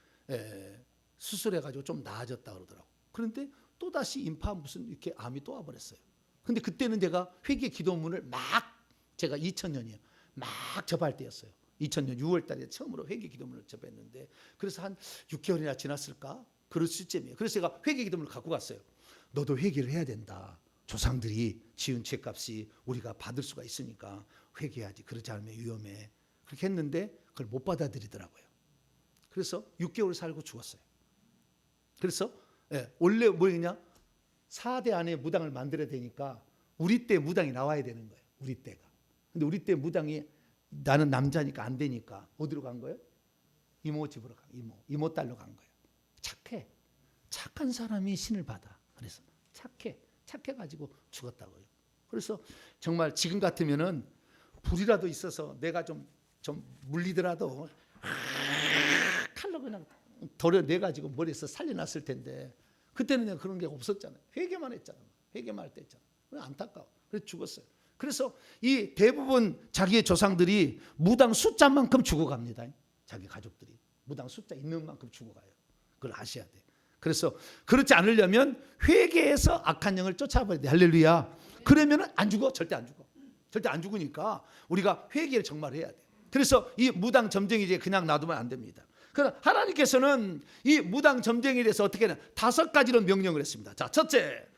수술해가지고 좀 나아졌다 그러더라고. 그런데 또 다시 인파 무슨 이렇게 암이 또 와버렸어요. 근데 그때는 제가 회개 기도문을 제가 2000년이에요. 막 접할 때였어요. 2000년 6월달에 처음으로 회개 기도문을 접했는데 그래서 한 6개월이나 지났을까? 그럴 시점이에요. 그래서 제가 회개 기도문을 갖고 갔어요. 너도 회개를 해야 된다. 조상들이 지은 죄값이 우리가 받을 수가 있으니까 회개해야지. 그러지 않으면 위험해. 그렇게 했는데 그걸 못 받아들이더라고요. 그래서 6개월 살고 죽었어요. 그래서 원래 뭐냐 4대 안에 무당을 만들어야 되니까 우리 때 무당이 나와야 되는 거예요. 우리 때가. 근데 우리 때 무당이 나는 남자니까 안 되니까 어디로 간 거예요? 이모 집으로 가. 이모 딸로 간 거예요. 착해. 착한 사람이 신을 받아. 그래서 착해 가지고 죽었다고요. 그래서 정말 지금 같으면은 불이라도 있어서 내가 좀 물리더라도 칼로 그냥 도려내 가지고 머리에서 살려놨을 텐데 그때는 내가 그런 게 없었잖아요. 회개만 했잖아. 회개만 할 때 했잖아. 안타까워. 그래서 죽었어요. 그래서 이 대부분 자기의 조상들이 무당 숫자만큼 죽어갑니다. 자기 가족들이 무당 숫자 있는 만큼 죽어가요. 그걸 아셔야 돼. 그래서 그렇지 않으려면 회개해서 악한 영을 쫓아버려야 돼. 할렐루야. 그러면 안 죽어. 절대 안 죽어. 절대 안 죽으니까 우리가 회개를 정말 해야 돼. 그래서 이 무당 점쟁이 이제 그냥 놔두면 안 됩니다. 그러나 하나님께서는 이 무당 점쟁이에 대해서 어떻게 하냐 5가지로 명령을 했습니다. 자, 첫째,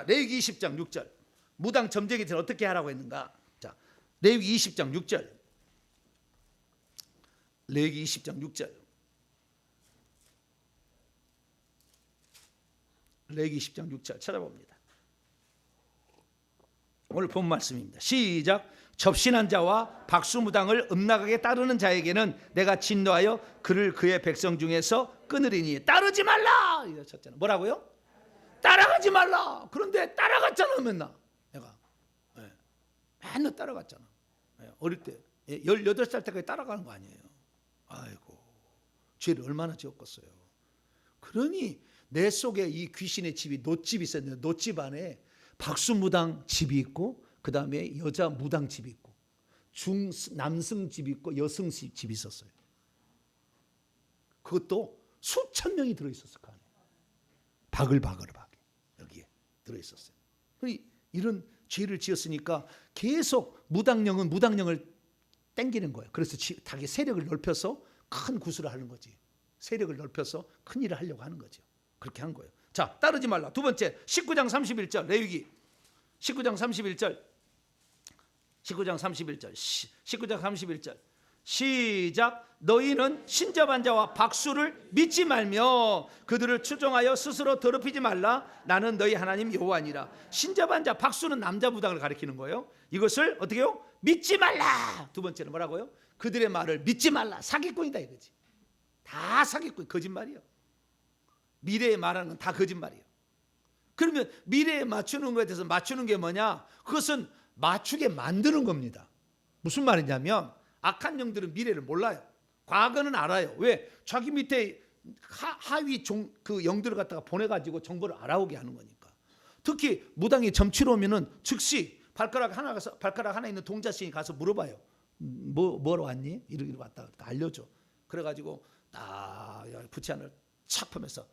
레위기 20장 6절. 무당 점쟁이들은 어떻게 하라고 했는가? 자, 레위기 20장 6절. 레위기 20장 6절. 레위기 10장 6절 찾아봅니다. 오늘 본 말씀입니다. 시작. 접신한 자와 박수무당을 음란하게 따르는 자에게는 내가 진노하여 그를 그의 백성 중에서 끊으리니 따르지 말라. 이러셨잖아요. 뭐라고요? 따라가지 말라. 그런데 따라갔잖아 맨날. 내가 맨날 따라갔잖아. 어릴 때 18살 때까지 따라가는 거 아니에요. 아이고 죄를 얼마나 지었겠어요. 그러니 내 속에 이 귀신의 집이 놋집이 있었는데 놋집 안에 박수무당 집이 있고 그 다음에 여자 무당 집이 있고 남성 집이 있고 여성 집이 있었어요. 그것도 수천 명이 들어있었을 거 아니에요. 바글바글하게 여기에 들어있었어요. 이런 죄를 지었으니까 계속 무당령은 무당령을 땡기는 거예요. 그래서 자기 세력을 넓혀서 큰 구슬을 하는 거지. 세력을 넓혀서 큰 일을 하려고 하는 거죠. 그렇게 한 거예요. 자, 따르지 말라. 두 번째 19장 31절 레위기 19장 31절 19장 31절 시작. 너희는 신접한 자와 박수를 믿지 말며 그들을 추종하여 스스로 더럽히지 말라. 나는 너희 하나님 여호와니라. 신접한 자, 박수는 남자 무당을 가리키는 거예요. 이것을 어떻게 해요? 믿지 말라. 두 번째는 뭐라고요? 그들의 말을 믿지 말라. 사기꾼이다 이거지. 다 사기꾼, 거짓말이요. 미래에 말하는 건 다 거짓말이에요. 그러면 미래에 맞추는 것에 대해서 맞추는 게 뭐냐? 그것은 맞추게 만드는 겁니다. 무슨 말이냐면 악한 영들은 미래를 몰라요. 과거는 알아요. 왜? 자기 밑에 하위 그 영들을 갖다가 보내가지고 정보를 알아오게 하는 거니까. 특히 무당이 점치러 오면은 즉시 발가락 하나 있는 동자신이 가서 물어봐요. 뭐로 왔니? 이러고 왔다 알려줘. 그래가지고 딱 부채안을 착 펴면서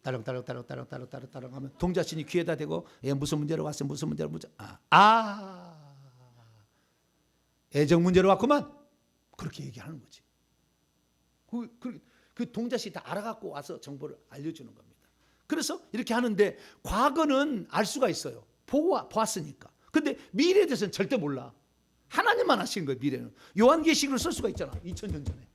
따릉따릉 하면 동자신이 귀에다 대고 무슨 문제로 왔어요? 무슨 문제로 애정 문제로 왔구만. 그렇게 얘기하는 거지. 그 동자신이 다 알아갖고 와서 정보를 알려주는 겁니다. 그래서 이렇게 하는데 과거는 알 수가 있어요. 보았으니까. 근데 미래에 대해서는 절대 몰라. 하나님만 아시는 거예요. 미래는. 요한계시록을 쓸 수가 있잖아. 2000년 전에.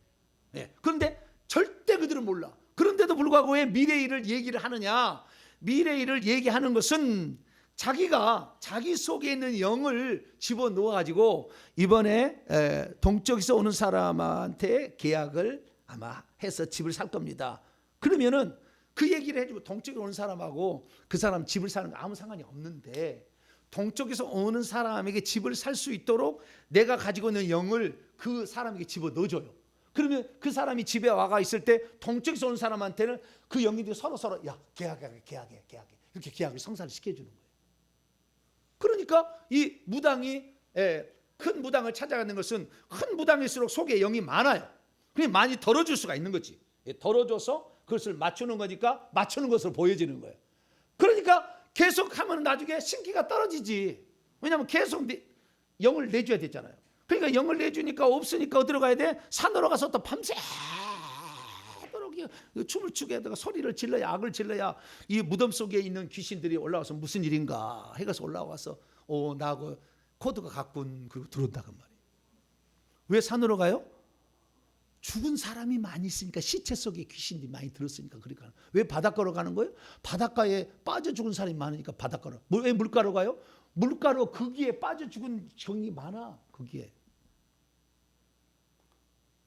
네. 그런데 절대 그들은 몰라. 그런데도 불구하고 왜 미래 일을 얘기를 하느냐? 미래 일을 얘기하는 것은 자기가 자기 속에 있는 영을 집어넣어 가지고 이번에 동쪽에서 오는 사람한테 계약을 아마 해서 집을 살 겁니다. 그러면은 그 얘기를 해주고 동쪽에 오는 사람하고 그 사람 집을 사는 거 아무 상관이 없는데 동쪽에서 오는 사람에게 집을 살 수 있도록 내가 가지고 있는 영을 그 사람에게 집어넣어줘요. 그러면 그 사람이 집에 와가 있을 때 동쪽에서 온 사람한테는 그 영인들이 서로 야 계약해 이렇게 계약을 성사를 시켜주는 거예요. 그러니까 이 무당이 큰 무당을 찾아가는 것은 큰 무당일수록 속에 영이 많아요. 그냥 많이 덜어줄 수가 있는 거지. 덜어줘서 그것을 맞추는 거니까 맞추는 것으로 보여지는 거예요. 그러니까 계속하면 나중에 신기가 떨어지지. 왜냐하면 계속 영을 내줘야 되잖아요. 그러니까 영을 내주니까 없으니까 어디로 가야 돼? 산으로 가서 또 밤새도록 춤을 추게 하다가 소리를 질러야 악을 질러야 이 무덤 속에 있는 귀신들이 올라와서 무슨 일인가 해가서 올라와서 나하고 코드가 같군 그리고 들어온다고 말이에요. 왜 산으로 가요? 죽은 사람이 많이 있으니까 시체 속에 귀신들이 많이 들었으니까 그러니까. 왜 바닷가로 가는 거예요? 바닷가에 빠져 죽은 사람이 많으니까 바닷가로. 왜 물가로 가요? 물가로 거기에 빠져 죽은 정이 많아. 거기에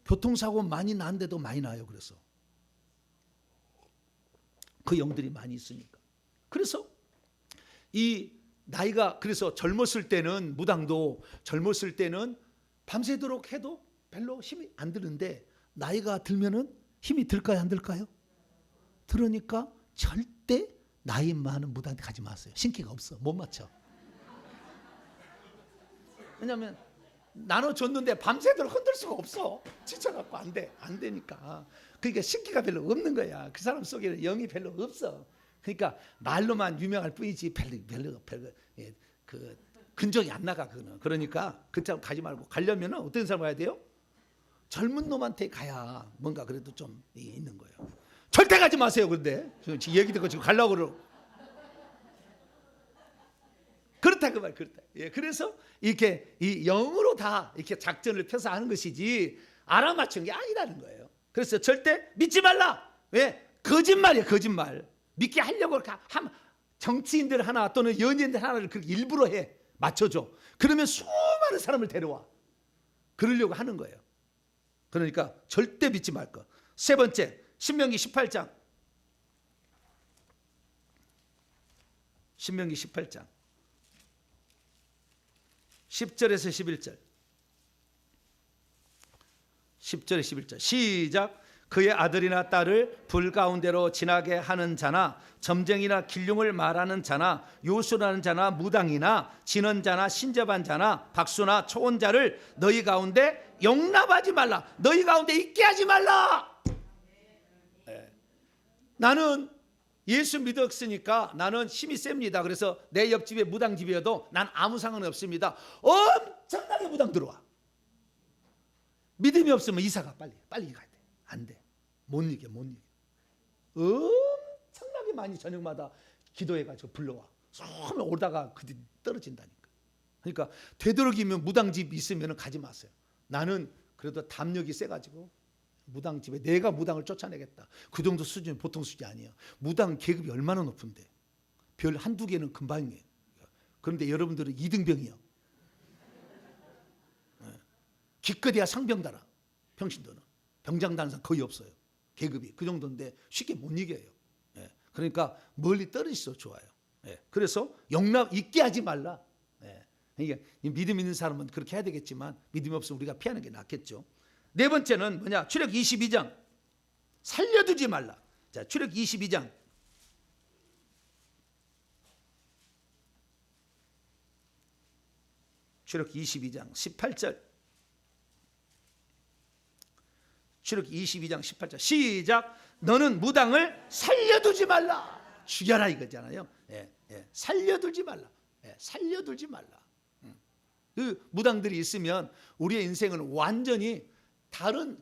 교통사고 많이 난데도 많이 나요. 그래서 그 영들이 많이 있으니까. 그래서 이 나이가 그래서 젊었을 때는 무당도 젊었을 때는 밤새도록 해도 별로 힘이 안 드는데 나이가 들면은 힘이 들까요 안 들까요? 들으니까 절대 나이 많은 무당한테 가지 마세요. 신기가 없어. 못 맞춰. 왜냐하면 나눠줬는데 밤새도록 흔들 수가 없어. 지쳐갖고 안 되니까. 그러니까 신기가 별로 없는 거야. 그 사람 속에는 영이 별로 없어. 그러니까 말로만 유명할 뿐이지 별로 그 근적이 안 나가 그거는. 그러니까 그쪽 가지 말고 가려면은 어떤 사람 가야 돼요? 젊은 놈한테 가야 뭔가 그래도 좀 있는 거예요. 절대 가지 마세요. 그런데 지금 얘기 듣고 지금 가려고 그러고. 그렇다 그 말 그렇다. 예, 그래서 이렇게 이 영으로 다 이렇게 작전을 펴서 하는 것이지 알아맞춘 게 아니라는 거예요. 그래서 절대 믿지 말라. 왜? 거짓말이야 거짓말. 믿게 하려고 정치인들 하나 또는 연예인들 하나를 그렇게 일부러 해 맞춰줘. 그러면 수많은 사람을 데려와. 그러려고 하는 거예요. 그러니까 절대 믿지 말 것. 세 번째 신명기 18장. 신명기 18장 10절에서 11절. 10절에 11절 시작. 그의 아들이나 딸을 불 가운데로 지나게 하는 자나 점쟁이나 길흉을 말하는 자나 요술하는 자나 무당이나 진언자나 신접한 자나 박수나 초혼자를 너희 가운데 용납하지 말라. 너희 가운데 있게 하지 말라. 네. 나는 예수 믿었으니까 나는 힘이 셉니다. 그래서 내 옆집에 무당집이어도 난 아무 상관이 없습니다. 엄청나게 무당 들어와. 믿음이 없으면 이사가 빨리 가야 돼. 안 돼. 못 이겨. 엄청나게 많이 저녁마다 기도해가지고 불러와. 처음에 오다가 그들이 떨어진다니까. 그러니까 되도록이면 무당집 있으면 가지 마세요. 나는 그래도 담력이 세가지고 무당집에 내가 무당을 쫓아내겠다. 그 정도 수준이 보통 수준이 아니에요. 무당 계급이 얼마나 높은데 별 한두 개는 금방이에요. 그런데 여러분들은 2등병이요. 기껏해야 상병달아. 평신도는 병장단상 거의 없어요. 계급이 그 정도인데 쉽게 못 이겨요. 그러니까 멀리 떨어지서 좋아요. 그래서 용납 있게 하지 말라. 그러니까 믿음 있는 사람은 그렇게 해야 되겠지만 믿음이 없으면 우리가 피하는 게 낫겠죠. 네 번째는 뭐냐? 출애굽 22장 살려두지 말라. 자, 출애굽 22장 출애굽 22장 18절 출애굽 22장 18절 시작. 너는 무당을 살려두지 말라. 죽여라 이거잖아요. 살려두지 말라. 살려두지 말라. 그 무당들이 있으면 우리의 인생은 완전히 다른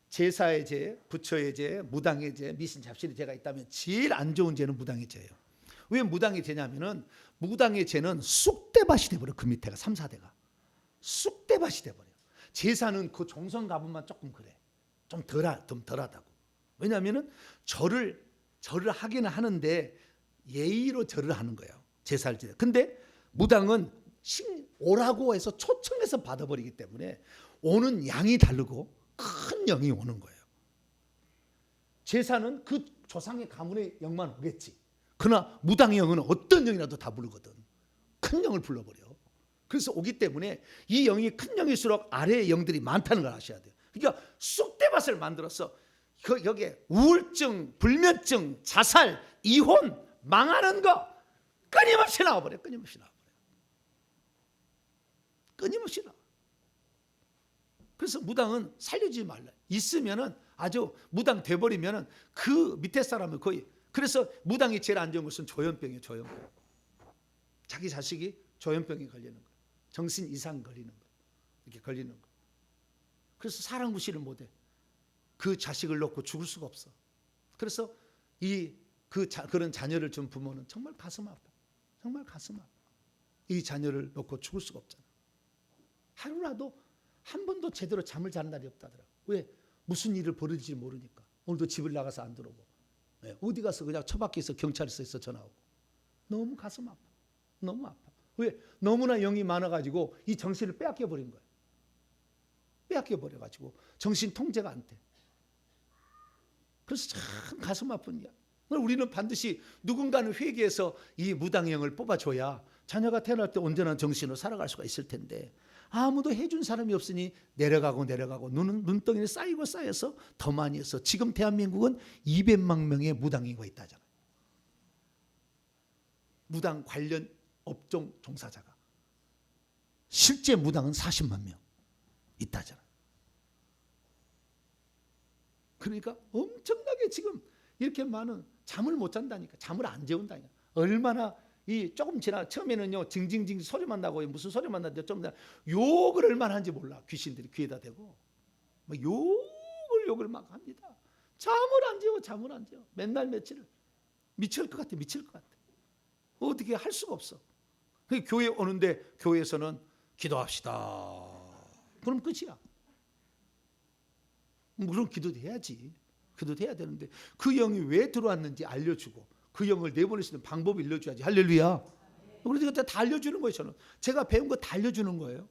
제사의 죄, 부처의 죄, 무당의 죄, 미신 잡신의 죄가 있다면 제일 안 좋은 죄는 무당의 죄예요. 왜 무당의 죄냐면은 무당의 죄는 쑥대밭이 돼버려. 그 밑에가 3, 4대가 쑥대밭이 돼버려. 제사는 그 종성 가분만 조금 그래. 좀 덜하다고. 왜냐하면은 절을 하기는 하는데 예의로 절을 하는 거예요. 제사를 지내. 근데 무당은 오라고 해서 초청해서 받아버리기 때문에 오는 양이 다르고 큰 영이 오는 거예요. 제사는 그 조상의 가문의 영만 오겠지. 그러나 무당의 영은 어떤 영이라도 다 부르거든. 큰 영을 불러버려. 그래서 오기 때문에 이 영이 큰 영일수록 아래의 영들이 많다는 걸 아셔야 돼요. 그러니까 쑥대밭을 만들어서 여기에 우울증, 불면증, 자살, 이혼, 망하는 거 끊임없이 나와버려. 끊임없이 나와. 그래서 무당은 살려주지 말라. 있으면은 아주 무당 돼버리면은 그 밑에 사람은 거의. 그래서 무당이 제일 안 좋은 것은 조현병이에요. 조현병. 자기 자식이 조현병에 걸리는 거예요. 정신 이상 걸리는 거예요. 이렇게 걸리는 거예요. 그래서 사랑 무시를 못해. 그 자식을 놓고 죽을 수가 없어. 그래서 그런 자녀를 준 부모는 정말 가슴 아파. 정말 가슴 아파. 이 자녀를 놓고 죽을 수가 없잖아. 하루라도 한 번도 제대로 잠을 자는 날이 없다더라고. 왜? 무슨 일을 벌어질지 모르니까. 오늘도 집을 나가서 안 들어오고, 어디 가서 그냥 처박혀서 경찰서에서 전화 오고. 너무 가슴 아파. 너무 아파. 왜? 너무나 영이 많아가지고 이 정신을 빼앗겨 버린 거예요. 빼앗겨 버려가지고 정신 통제가 안 돼. 그래서 참 가슴 아픈 일이야. 우리는 반드시 누군가는 회개해서 이 무당형을 뽑아줘야 자녀가 태어날 때 온전한 정신으로 살아갈 수가 있을 텐데 아무도 해준 사람이 없으니 내려가고 눈덩이에 쌓이고 쌓여서 더 많이 해서 지금 대한민국은 200만 명의 무당인구가 있다잖아요. 무당 관련 업종 종사자가. 실제 무당은 40만 명 있다잖아요. 그러니까 엄청나게 지금 이렇게 많은 잠을 못 잔다니까. 잠을 안 재운다니까. 얼마나 조금 지나 처음에는요 징징징 소리만 나고 무슨 소리만 나는데 좀 욕을 얼마나 하는지 몰라. 귀신들이 귀에다 대고 막 욕을 막 합니다. 잠을 안 재워. 맨날 며칠을 미칠 것 같아. 어떻게 할 수가 없어. 교회 오는데 교회에서는 기도합시다. 그럼 끝이야. 물론 기도도 해야지. 기도도 해야 되는데 그 영이 왜 들어왔는지 알려주고 그 영을 내보낼 수 있는 방법을 알려줘야지. 할렐루야. 그러니까 다 알려주는 거예요. 저는 제가 배운 거 다 알려주는 거예요.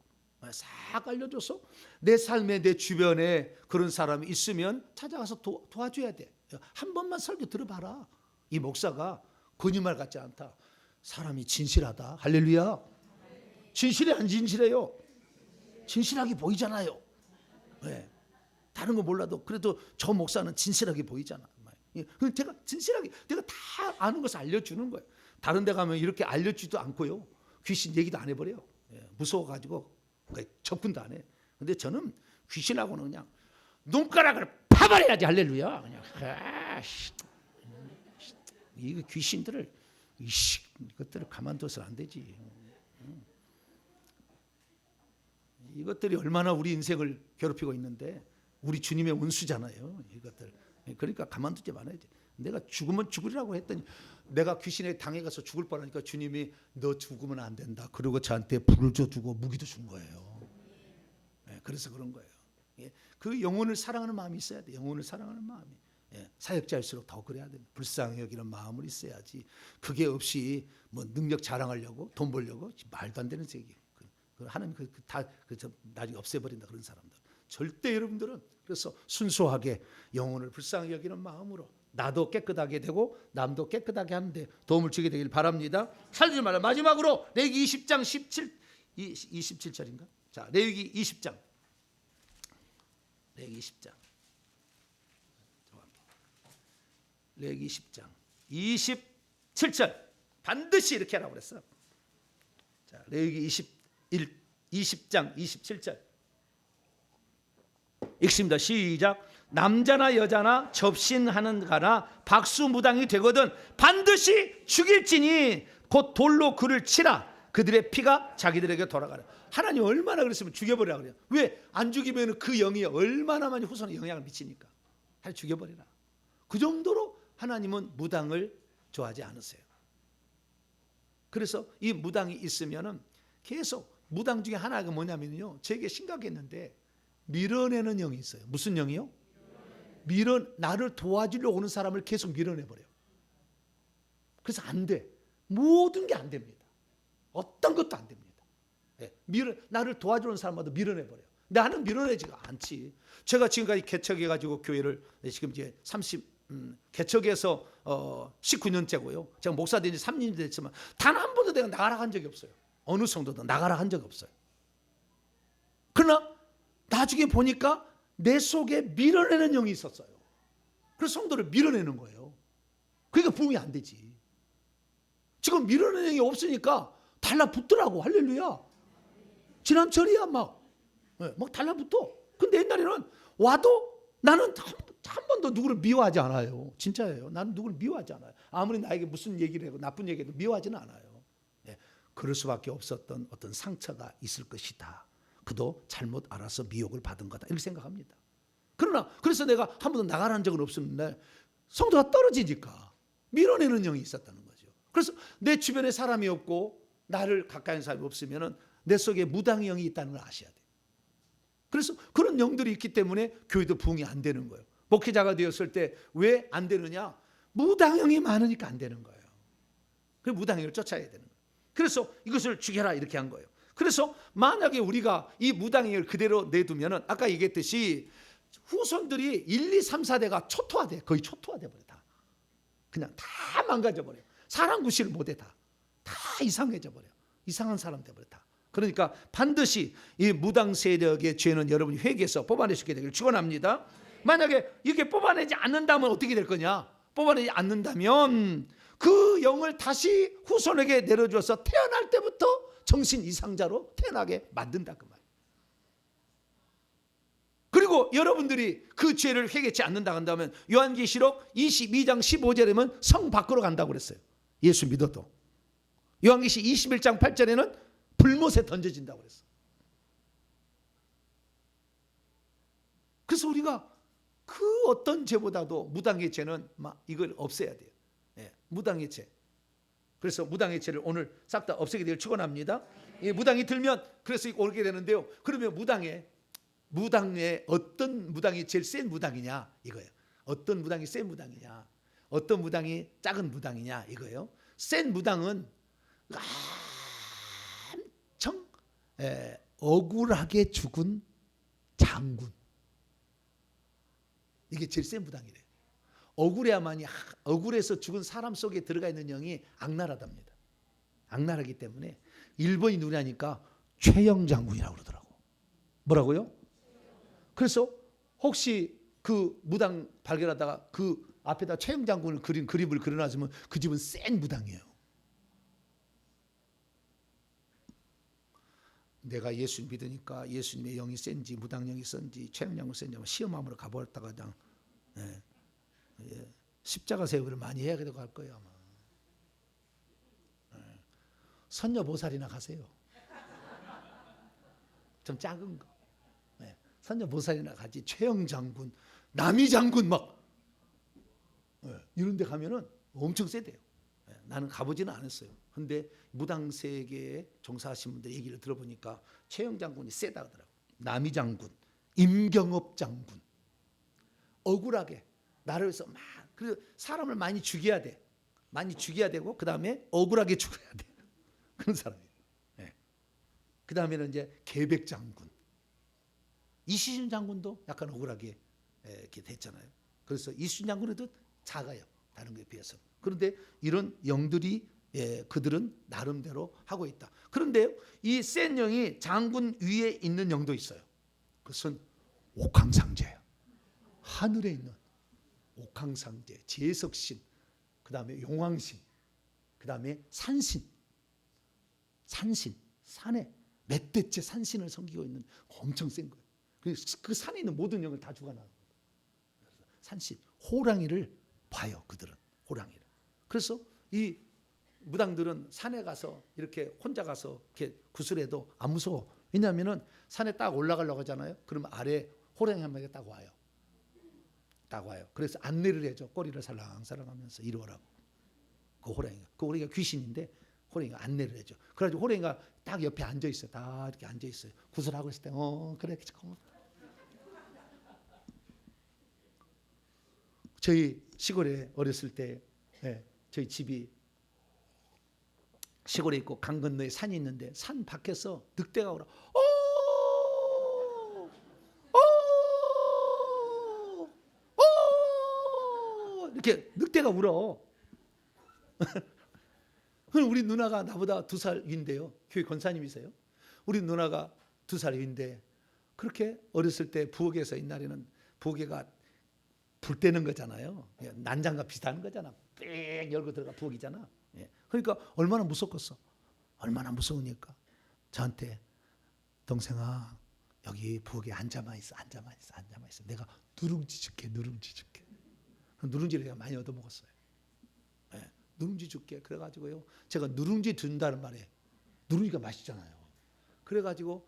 싹 알려줘서 내 삶에 내 주변에 그런 사람이 있으면 찾아가서 도와줘야 돼. 한 번만 설교 들어봐라. 이 목사가 거짓말 같지 않다. 사람이 진실하다. 할렐루야. 진실해 안 진실해요? 진실하게 보이잖아요. 네. 다른 거 몰라도 그래도 저 목사는 진실하게 보이잖아. 제가 진실하게 내가 다 아는 것을 알려주는 거예요. 다른 데 가면 이렇게 알려주지도 않고요. 귀신 얘기도 안 해버려요. 무서워가지고 접근도 안 해. 근데 저는 귀신하고는 그냥 눈가락을 파버려야지. 할렐루야. 그냥 이 귀신들을 이것들을 가만둬서는 안 되지. 이것들이 얼마나 우리 인생을 괴롭히고 있는데 우리 주님의 원수잖아요. 이것들. 그러니까 가만두지 말아야지. 내가 죽으면 죽으리라고 했더니 내가 귀신에 당해가서 죽을 뻔하니까 주님이 너 죽으면 안 된다. 그리고 저한테 불을 줘주고 무기도 준 거예요. 그래서 그런 거예요. 예, 그 영혼을 사랑하는 마음이 있어야 돼. 영혼을 사랑하는 마음이. 예, 사역자일수록 더 그래야 돼. 불쌍히 여기는 마음을 있어야지. 그게 없이 뭐 능력 자랑하려고 돈 벌려고 말도 안 되는 얘기. 하나님 나중에 없애버린다 그런 사람들. 절대 여러분들은 그래서 순수하게 영혼을 불쌍히 여기는 마음으로 나도 깨끗하게 되고 남도 깨끗하게 하는데 도움을 주게 되길 바랍니다. 살지 말라. 마지막으로 레위기 20장 27절인가? 자, 레위기 20장. 레위기 20장. 레위기 10장 27절 반드시 이렇게 하라고 그랬어. 자, 레위기 20장 27절 읽습니다. 시작. 남자나 여자나 접신하는 가나 박수무당이 되거든 반드시 죽일지니 곧 돌로 그를 치라. 그들의 피가 자기들에게 돌아가라. 하나님 얼마나 그랬으면 죽여버리라 그래요. 왜 안 죽이면 그 영이 얼마나 많이 후손에 영향을 미치니까. 잘 죽여버리라. 그 정도로 하나님은 무당을 좋아하지 않으세요. 그래서 이 무당이 있으면은 계속 무당 중에 하나가 뭐냐면요, 제게 심각했는데 밀어내는 영이 있어요. 무슨 영이요? 나를 도와주려고 오는 사람을 계속 밀어내버려요. 그래서 안 돼. 모든 게 안 됩니다. 어떤 것도 안 됩니다. 네. 나를 도와주는 사람마다 밀어내버려요. 나는 밀어내지가 않지. 제가 지금까지 개척해가지고 교회를 지금 이제 개척해서 19년째고요. 제가 목사 된 지 3년이 됐지만 단 한 번도 내가 나가라 한 적이 없어요. 어느 성도도 나가라 한 적이 없어요. 그러나 나중에 보니까 내 속에 밀어내는 영이 있었어요. 그래서 성도를 밀어내는 거예요. 그러니까 부흥이 안 되지. 지금 밀어내는 영이 없으니까 달라붙더라고. 할렐루야. 지난철이야 막 달라붙어. 근데 옛날에는 와도 나는 한 번도 누구를 미워하지 않아요. 진짜예요. 나는 누구를 미워하지 않아요. 아무리 나에게 무슨 얘기를 하고 나쁜 얘기해도 미워하지는 않아요. 네. 그럴 수밖에 없었던 어떤 상처가 있을 것이다. 그도 잘못 알아서 미혹을 받은 거다. 이렇게 생각합니다. 그래서 내가 한 번도 나가라는 적은 없었는데 성도가 떨어지니까 밀어내는 영이 있었다는 거죠. 그래서 내 주변에 사람이 없고 나를 가까이 하는 사람이 없으면 내 속에 무당의 영이 있다는 걸 아셔야 돼요. 그래서 그런 영들이 있기 때문에 교회도 부흥이 안 되는 거예요. 목회자가 되었을 때 왜 안 되느냐? 무당형이 많으니까 안 되는 거예요. 그래서 무당형을 쫓아야 되는 거예요. 그래서 이것을 죽여라 이렇게 한 거예요. 그래서 만약에 우리가 이 무당형을 그대로 내두면은 아까 얘기했듯이 후손들이 1, 2, 3, 4대가 초토화돼. 거의 초토화돼 버려. 다 그냥 다 망가져 버려. 사람 구실을 못해. 다 이상해져 버려. 이상한 사람 돼 버려. 다. 그러니까 반드시 이 무당 세력의 죄는 여러분이 회개해서 뽑아내시게 되기를 축원합니다. 만약에 이렇게 뽑아내지 않는다면 어떻게 될 거냐? 뽑아내지 않는다면 그 영을 다시 후손에게 내려줘서 태어날 때부터 정신 이상자로 태어나게 만든다 그 말. 그리고 여러분들이 그 죄를 회개치 않는다 한다면 요한계시록 22장 15절에는 성 밖으로 간다고 그랬어요. 예수 믿어도. 요한계시 21장 8절에는 불못에 던져진다고 그랬어. 그래서 우리가 그 어떤 죄보다도 무당의 죄는 이걸 없애야 돼요. 네, 무당의 죄. 그래서 무당의 죄를 오늘 싹 다 없애게 되길 축원합니다. 무당이 들면 그래서 오게 되는데요. 그러면 무당의 어떤 무당이 제일 센 무당이냐 이거예요. 어떤 무당이 센 무당이냐, 어떤 무당이 작은 무당이냐 이거예요. 센 무당은 엄청 억울하게 죽은 장군. 이게 제일 센 무당이래요. 억울해야만이 억울해서 죽은 사람 속에 들어가 있는 영이 악랄하답니다. 악랄하기 때문에 1번이 누구냐니까 최영 장군이라고 그러더라고. 뭐라고요? 그래서 혹시 그 무당 발견하다가 그 앞에다 최영 장군을 그린 그림을 그려놨으면 그 집은 센 무당이에요. 내가 예수 믿으니까 예수님의 영이 센지 무당 영이 센지 최영 장군 센지 시험함으로 가버렸다가 그냥 십자가 세우기를 많이 해야 되고 할 거예요 아마. 선녀보살이나 가세요. 좀 작은 거. 선녀보살이나 가지. 최영 장군, 남이 장군 막 이런 데 가면은 엄청 세대요. 나는 가보지는 않았어요. 근데 무당 세계에 종사하신 분들 얘기를 들어보니까 최영 장군이 세다 하더라고. 남이 장군, 임경업 장군. 억울하게 나를 위해서 막 그리고 사람을 많이 죽여야 돼. 많이 죽여야 되고 그 다음에 억울하게 죽어야 돼. 그런 사람이에요. 네. 그 다음에는 이제 계백 장군. 이순신 장군도 약간 억울하게 이렇게 됐잖아요. 그래서 이순신 장군에도 작아요. 다른 것에 비해서. 그런데 이런 영들이 그들은 나름대로 하고 있다. 그런데 이 센 영이 장군 위에 있는 영도 있어요. 그것은 옥황상제예요. 하늘에 있는 옥황상제, 제석신, 그 다음에 용왕신, 그 다음에 산신, 산에 몇 대째 산신을 섬기고 있는 엄청 센 거예요. 그 산에 있는 모든 영을 다 죽어나가는 거예요. 산신, 호랑이를 봐요. 그들은 호랑이를. 그래서 이 무당들은 산에 가서 이렇게 혼자 가서 이렇게 구슬해도 안 무서워. 왜냐하면은 산에 딱 올라가려고 하잖아요. 그러면 아래 호랑이 한 마리가 딱 와요. 딱 와요. 그래서 안내를 해줘. 꼬리를 살랑살랑하면서 이리 오라고. 그 호랑이가 귀신인데 호랑이가 안내를 해줘. 그래가지고 호랑이가 딱 옆에 앉아 있어요. 다 이렇게 앉아 있어요. 구슬하고 있을 때, 그래, 고마워. 저희 시골에 어렸을 때, 저희 집이 시골에 있고 강 건너에 산이 있는데 산 밖에서 늑대가 오라. 이렇게 늑대가 울어. 우리 누나가 나보다 2살 위인데요. 교회 권사님이세요. 우리 누나가 2살 위인데 그렇게 어렸을 때 부엌에서 옛날에는 부엌에가 불 때는 거잖아요. 난장과 비슷한 거잖아. 빽 열고 들어가 부엌이잖아. 그러니까 얼마나 무섭겠어. 얼마나 무서우니까 저한테 동생아 여기 부엌에 앉아만 있어. 내가 누룽지 줄게. 누룽지를 내가 많이 얻어먹었어요. 누룽지 줄게. 그래가지고요. 제가 누룽지 준다는 말에 누룽지가 맛있잖아요. 그래가지고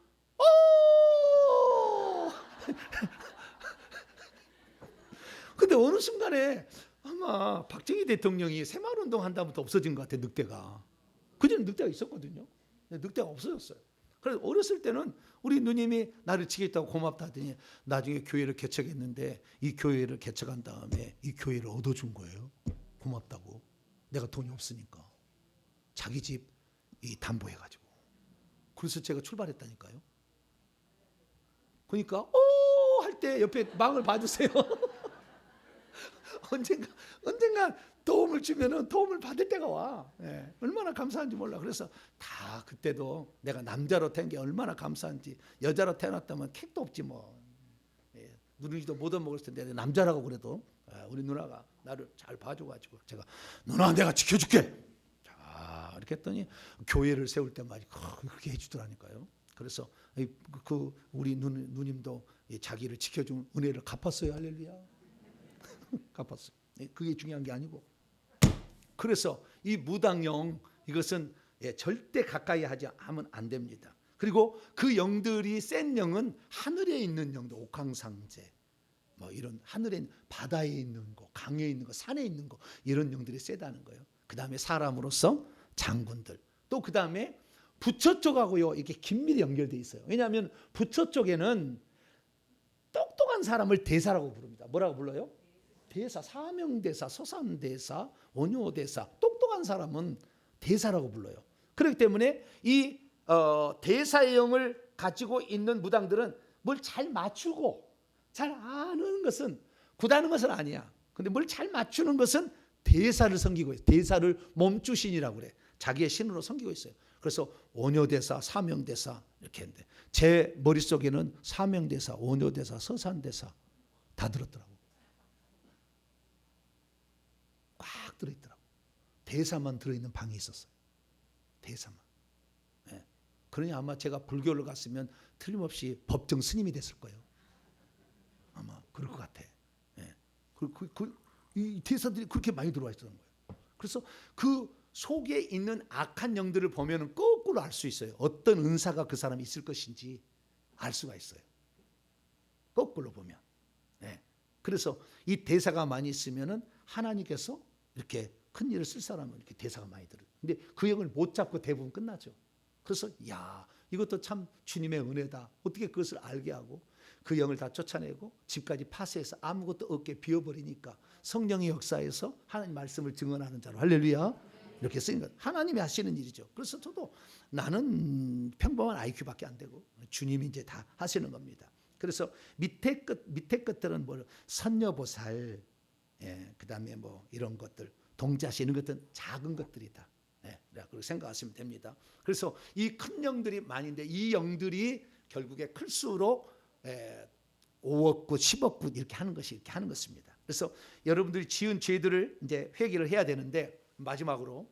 근데 어느 순간에 아마 박정희 대통령이 새마을운동 한 다음부터 없어진 것 같아요. 늑대가. 그전에 늑대가 있었거든요. 늑대가 없어졌어요. 그래서 어렸을 때는 우리 누님이 나를 지겠다고 고맙다 하더니 나중에 교회를 개척했는데 이 교회를 개척한 다음에 이 교회를 얻어준 거예요. 고맙다고. 내가 돈이 없으니까. 자기 집 이 담보해가지고. 그래서 제가 출발했다니까요. 그러니까 할 때 옆에 망을 봐주세요. 언젠가 도움을 주면은 도움을 받을 때가 와. 얼마나 감사한지 몰라. 그래서 다 그때도 내가 남자로 태어난 게 얼마나 감사한지. 여자로 태어났다면 택도 없지 뭐. 누룽지도 못 얻어먹을 텐데 남자라고 그래도 우리 누나가 나를 잘 봐줘가지고 제가 누나 내가 지켜줄게. 자 이렇게 했더니 교회를 세울 때마다 그렇게 해주더라니까요. 그래서 그 우리 누님도 자기를 지켜준 은혜를 갚았어요. 할렐루야. 갚았어요. 그게 중요한 게 아니고. 그래서 이 무당영 이것은 절대 가까이 하면 안 됩니다. 그리고 그 영들이 센 영은 하늘에 있는 영도 옥황상제 뭐 이런 하늘에 있는, 바다에 있는 거, 강에 있는 거, 산에 있는 거 이런 영들이 세다는 거예요. 그 다음에 사람으로서 장군들 또 그 다음에 부처 쪽하고요 이렇게 긴밀히 연결되어 있어요. 왜냐하면 부처 쪽에는 똑똑한 사람을 대사라고 부릅니다. 뭐라고 불러요? 대사, 사명대사, 서산대사, 원효대사 똑똑한 사람은 대사라고 불러요. 그렇기 때문에 이 대사의 영을 가지고 있는 무당들은 뭘 잘 맞추고 잘 아는 것은 굿하는 것은 아니야. 근데 뭘 잘 맞추는 것은 대사를 섬기고 있어요. 대사를 몸주신이라고 그래. 자기의 신으로 섬기고 있어요. 그래서 원효대사, 사명대사 이렇게 했는데 제 머릿속에는 사명대사, 원효대사, 서산대사 다 들었더라고. 꽉 들어있더라고. 대사만 들어있는 방이 있었어요. 대사만. 그러니 아마 제가 불교를 갔으면 틀림없이 법정 스님이 됐을 거예요. 아마 그럴 것 같아. 이 대사들이 그렇게 많이 들어와 있었던 거예요. 그래서 그 속에 있는 악한 영들을 보면 거꾸로 알 수 있어요. 어떤 은사가 그 사람이 있을 것인지 알 수가 있어요. 거꾸로 보면. 그래서 이 대사가 많이 있으면은 하나님께서 이렇게 큰 일을 쓸 사람은 이렇게 대사가 많이 들어요. 근데 그 영을 못 잡고 대부분 끝나죠. 그래서 야 이것도 참 주님의 은혜다. 어떻게 그것을 알게 하고 그 영을 다 쫓아내고 집까지 파쇄해서 아무것도 없게 비워버리니까 성령의 역사에서 하나님 말씀을 증언하는 자로 할렐루야 이렇게 쓰인 것. 하나님이 하시는 일이죠. 그래서 저도 나는 평범한 IQ밖에 안 되고 주님이 이제 다 하시는 겁니다. 그래서 밑에 것들은 뭐 선녀보살, 그다음에 뭐 이런 것들, 동자시 이런 것들은 작은 것들이다. 그렇게 생각하시면 됩니다. 그래서 이 큰 영들이 많은데 이 영들이 결국에 클수록 5억구, 10억구 이렇게 하는 것이 이렇게 하는 것입니다. 그래서 여러분들이 지은 죄들을 이제 회개를 해야 되는데 마지막으로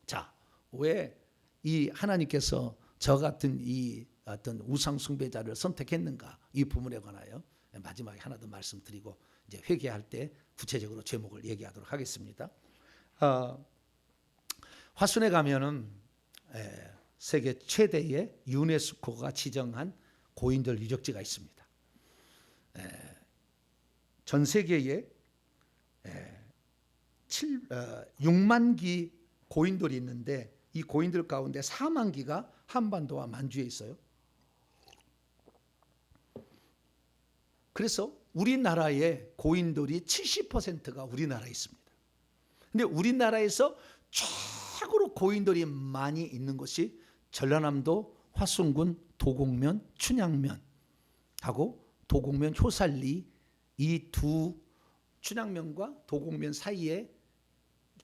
자, 왜 이 하나님께서 저 같은 이 어떤 우상 숭배자를 선택했는가 이 부분에 관하여 마지막에 하나 더 말씀드리고 이제 회개할 때 구체적으로 제목을 얘기하도록 하겠습니다. 화순에 가면은 세계 최대의 유네스코가 지정한 고인돌 유적지가 있습니다. 전 세계에 6만 기 고인돌이 있는데 이 고인돌 가운데 4만 기가 한반도와 만주에 있어요. 그래서 우리나라의 고인돌이 70%가 우리나라에 있습니다. 근데 우리나라에서 최고로 고인돌이 많이 있는 곳이 전라남도 화순군 도곡면, 춘향면하고 도곡면 효살리 이 두 춘향면과 도곡면 사이에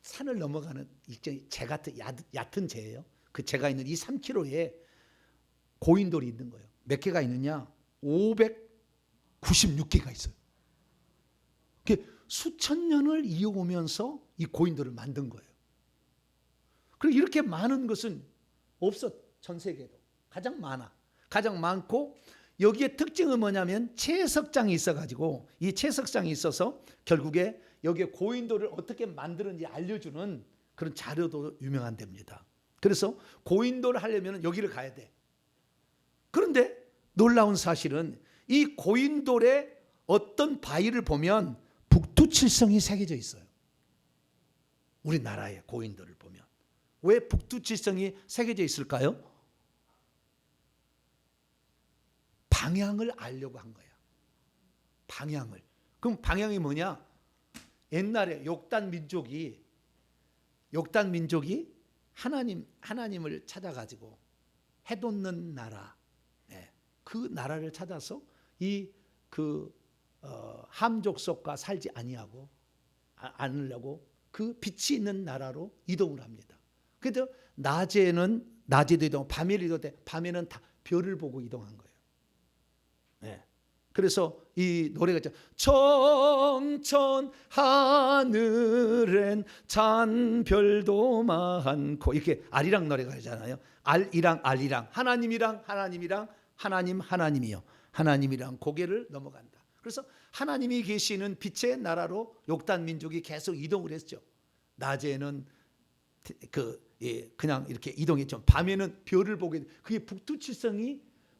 산을 넘어가는 일종의 재 같은 얕은 재예요. 그 재가 있는 이 3km에 고인돌이 있는 거예요. 몇 개가 있느냐? 596개가 있어요. 수천 년을 이어오면서 이 고인돌을 만든 거예요. 그리고 이렇게 많은 것은 없어. 전 세계도 가장 많아. 가장 많고 여기에 특징은 뭐냐면 채석장이 있어가지고 이 채석장이 있어서 결국에 여기에 고인돌을 어떻게 만드는지 알려주는 그런 자료도 유명한 데입니다. 그래서 고인돌을 하려면 여기를 가야 돼. 그런데 놀라운 사실은 이 고인돌의 어떤 바위를 보면 북두칠성이 새겨져 있어요. 우리나라의 고인돌을 보면. 왜 북두칠성이 새겨져 있을까요? 방향을 알려고 한 거야. 방향을. 그럼 방향이 뭐냐? 옛날에 욕단 민족이 하나님을 찾아가지고 해돋는 나라, 그 나라를 찾아서 함족속과 살지 않으려고 그 빛이 있는 나라로 이동을 합니다. 그래서 낮에도 이동, 밤에도 이동, 밤에는 다 별을 보고 이동한 거예요. 그래서 이 노래가 있죠. 청천 하늘엔 잔별도 많고 이렇게 아리랑 노래가 있잖아요. 알이랑 하나님이랑 하나님이요. 하나님이랑 고개를 넘어간다. 그래서 하나님이 계시는 빛의 나라로 욕단 민족이 계속 이동을 했죠. 낮에는 그냥 이렇게 이동했죠. 밤에는 별을 보게. 그게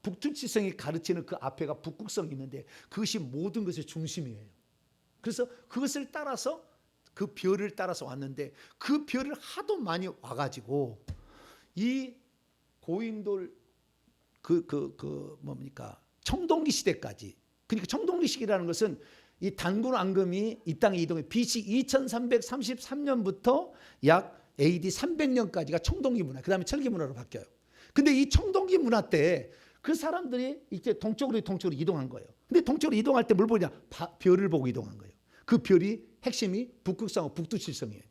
북두칠성이 가르치는 그 앞에가 북극성이 있는데 그것이 모든 것의 중심이에요. 그래서 그것을 따라서 그 별을 따라서 왔는데 그 별을 하도 많이 와가지고 이 고인돌 뭡니까 청동기 시대까지. 그러니까 청동기 시기라는 것은 이 단군 앙금이 이 땅에 이동해 BC 2333년부터 약 AD 300년까지가 청동기 문화. 그다음에 철기 문화로 바뀌어요. 근데 이 청동기 문화 때 그 사람들이 이제 동쪽으로 이동한 거예요. 근데 동쪽으로 이동할 때 뭘 보냐? 별을 보고 이동한 거예요. 그 별이 핵심이 북극성하고 북두칠성이에요.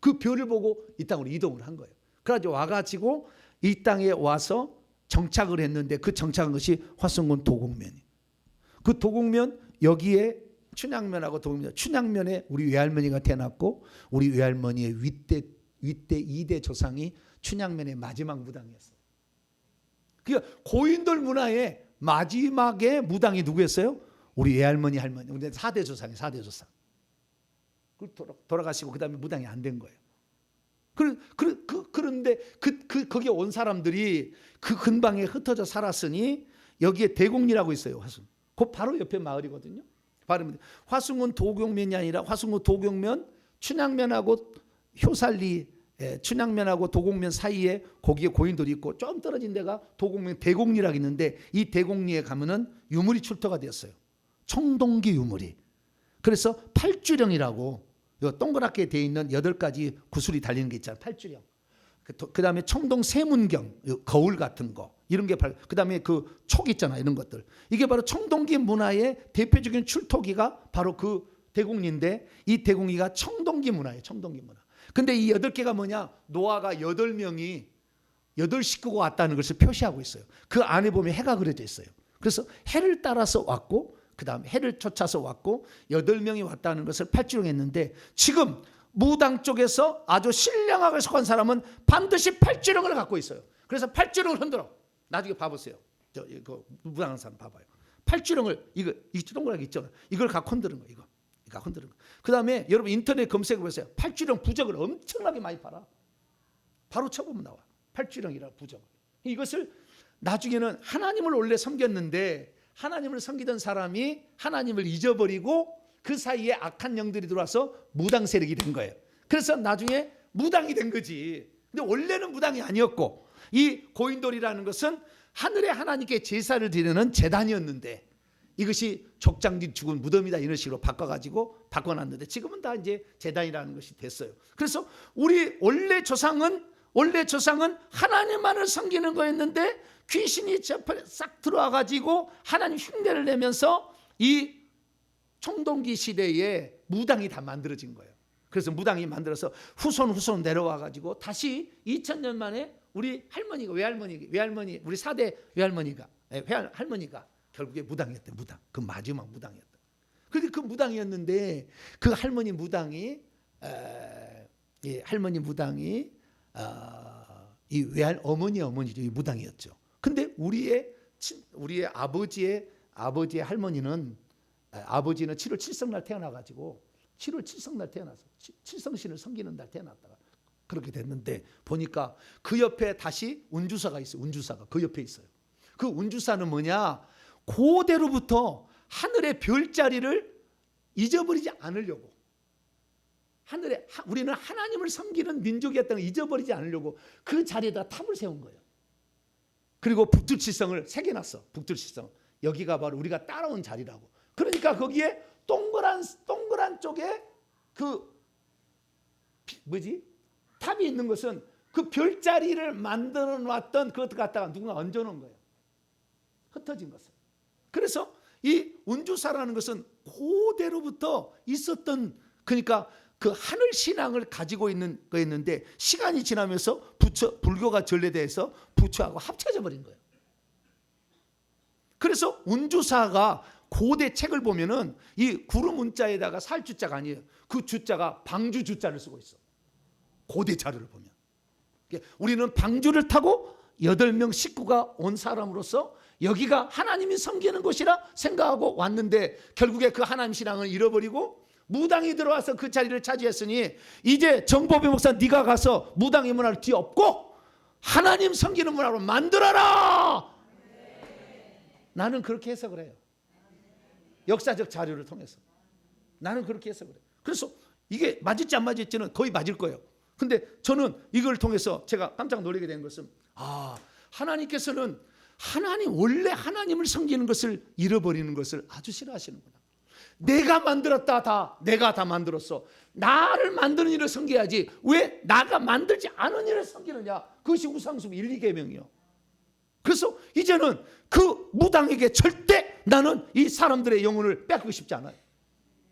그 별을 보고 이 땅으로 이동을 한 거예요. 그래가지고 와가지고 이 땅에 와서 정착을 했는데 그 정착한 것이 화순군 도곡면이에요. 그 도곡면 여기에 춘향면하고 도곡면, 춘향면에 우리 외할머니가 태어났고 우리 외할머니의 윗대 2대 조상이 춘향면의 마지막 무당이었어요. 그러니까 고인돌 문화의 마지막에 무당이 누구였어요? 우리 외할머니, 할머니. 근데 4대 조상이 4대 조상. 돌아가시고 그다음에 무당이 안 된 거예요. 그런데 거기에 온 사람들이 그 근방에 흩어져 살았으니 여기에 대곡리라고 있어요. 화순. 그 바로 옆에 마을이거든요. 바로 화순군 도곡면이 아니라 화순군 도곡면, 춘향면하고 효살리 춘향면하고 도곡면 사이에 거기에 고인돌이 있고 좀 떨어진 데가 도곡면 대곡리라고 있는데 이 대곡리에 가면은 유물이 출토가 되었어요. 청동기 유물이. 그래서 팔주령이라고 동그랗게 돼 있는 8가지 구슬이 달리는 게 있잖아요. 팔주령. 그 다음에 청동 세문경 거울 같은 거 이런 게 그 다음에 그 촉 있잖아 이런 것들. 이게 바로 청동기 문화의 대표적인 출토기가 바로 그 대곡리인데 이 대곡리가 청동기 문화예요. 청동기 문화. 근데 이 8개가 뭐냐? 노아가 8명이 8식구가 왔다는 것을 표시하고 있어요. 그 안에 보면 해가 그려져 있어요. 그래서 해를 따라서 왔고 그 다음 해를 쫓아서 왔고 8명이 왔다는 것을 팔주령했는데 지금 무당 쪽에서 아주 신령하게 속한 사람은 반드시 팔주령을 갖고 있어요. 그래서 팔주령을 흔들어. 나중에 봐보세요. 이거 무당하는 사람 봐봐요. 팔주령을 이거 동그랗게 있죠. 이걸 갖고 흔드는 거 이거. 흔드는 거. 그 다음에 여러분 인터넷 검색해 보세요. 팔주령 부적을 엄청나게 많이 팔아. 바로 쳐보면 나와. 팔주령이라는 부적. 이것을 나중에는 하나님을 원래 섬겼는데 하나님을 섬기던 사람이 하나님을 잊어버리고 그 사이에 악한 영들이 들어와서 무당 세력이 된 거예요. 그래서 나중에 무당이 된 거지. 근데 원래는 무당이 아니었고 이 고인돌이라는 것은 하늘의 하나님께 제사를 드리는 제단이었는데 이것이 족장뒤 죽은 무덤이다 이런 식으로 바꿔놨는데 지금은 다 이제 제단이라는 것이 됐어요. 그래서 우리 원래 조상은 하나님만을 섬기는 거였는데 귀신이 싹 들어와가지고 하나님 흉내를 내면서 이 청동기 시대에 무당이 다 만들어진 거예요. 그래서 무당이 만들어서 후손 내려와가지고 다시 2000년 만에 우리 할머니가 외할머니 우리 4대 외할머니가 결국에 무당이었대. 무당. 그 마지막 무당이었다. 그런데 그 무당이었는데 그 할머니 무당이 이 어머니죠. 이 무당이었죠. 근데 우리의 아버지의 할머니는 아버지는 7월 7성날 태어나가지고 7월 7성날 태어나서 칠성신을 섬기는 날 태어났다가 그렇게 됐는데 보니까 그 옆에 다시 운주사가 있어요. 운주사가 그 옆에 있어요. 그 운주사는 뭐냐? 고대로부터 하늘의 별자리를 잊어버리지 않으려고 우리는 하나님을 섬기는 민족이었다는 걸 잊어버리지 않으려고 그 자리에다 탑을 세운 거예요. 그리고 북두칠성을 새겨놨어. 북두칠성. 여기가 바로 우리가 따라온 자리라고. 그러니까 거기에 동그란 쪽에 탑이 있는 것은 그 별자리를 만들어 놨던 그것 갖다가 누군가 얹어놓은 거예요. 흩어진 것을. 그래서 이 운주사라는 것은 고대로부터 있었던 그러니까 그 하늘 신앙을 가지고 있는 거였는데 시간이 지나면서 불교가 전래돼서 부처하고 합쳐져 버린 거예요. 그래서 운주사가 고대 책을 보면은 이 구름 문자에다가 살 주자가 아니에요. 그 주자가 방주 주자를 쓰고 있어. 고대 자료를 보면. 우리는 방주를 타고 8명 식구가 온 사람으로서 여기가 하나님이 섬기는 곳이라 생각하고 왔는데 결국에 그 하나님 신앙을 잃어버리고 무당이 들어와서 그 자리를 차지했으니 이제 정보배 목사 네가 가서 무당의 문화를 뒤엎고 하나님 섬기는 문화로 만들어라. 나는 그렇게 해석을 해요. 역사적 자료를 통해서 나는 그렇게 해석을 해요. 그래서 이게 맞을지 안 맞을지는 거의 맞을 거예요. 근데 저는 이걸 통해서 제가 깜짝 놀라게 된 것은 하나님께서는 원래 하나님을 섬기는 것을 잃어버리는 것을 아주 싫어하시는구나. 내가 만들었다. 내가 다 만들었어. 나를 만드는 일을 섬겨야지 왜 나가 만들지 않은 일을 섬기느냐. 그것이 우상숭배 1, 2계명이요. 그래서 이제는 그 무당에게 절대 나는 이 사람들의 영혼을 뺏고 싶지 않아요.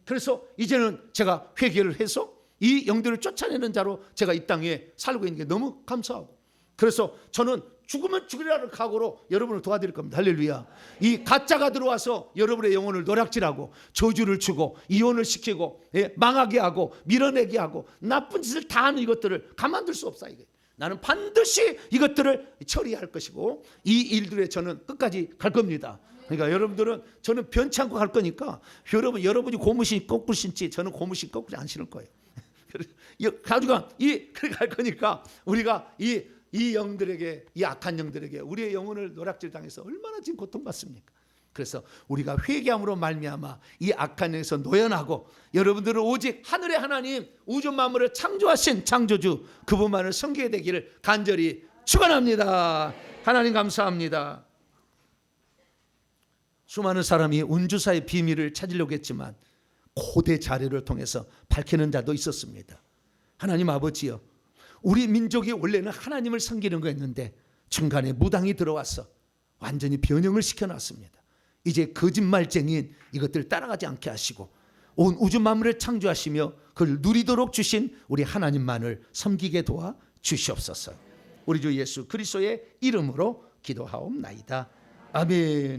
그래서 이제는 제가 회개를 해서 이 영들을 쫓아내는 자로 제가 이 땅에 살고 있는 게 너무 감사하고 그래서 저는 죽으면 죽으리라는 각오로 여러분을 도와드릴 겁니다. 할렐루야. 이 가짜가 들어와서 여러분의 영혼을 노략질하고 저주를 주고 이혼을 시키고 망하게 하고 밀어내게 하고 나쁜 짓을 다 하는 이것들을 가만둘 수 없어. 이게. 나는 반드시 이것들을 처리할 것이고 이 일들에 저는 끝까지 갈 겁니다. 그러니까 여러분들은 저는 변치 않고 갈 거니까 여러분이 고무신 거꾸로 신지 저는 고무신 거꾸로 안 신을 거예요. 가지고 갈 거니까 우리가 이 영들에게 이 악한 영들에게 우리의 영혼을 노략질 당해서 얼마나 지금 고통받습니까? 그래서 우리가 회개함으로 말미암아 이 악한 영에서 노연하고 여러분들은 오직 하늘의 하나님 우주 만물을 창조하신 창조주 그분만을 섬기게 되기를 간절히 축원합니다. 하나님 감사합니다. 수많은 사람이 운주사의 비밀을 찾으려고 했지만 고대 자료를 통해서 밝히는 자도 있었습니다. 하나님 아버지요, 우리 민족이 원래는 하나님을 섬기는 거였는데 중간에 무당이 들어와서 완전히 변형을 시켜놨습니다. 이제 거짓말쟁이인 이것들 따라가지 않게 하시고 온 우주 만물을 창조하시며 그걸 누리도록 주신 우리 하나님만을 섬기게 도와 주시옵소서. 우리 주 예수 그리스도의 이름으로 기도하옵나이다. 아멘.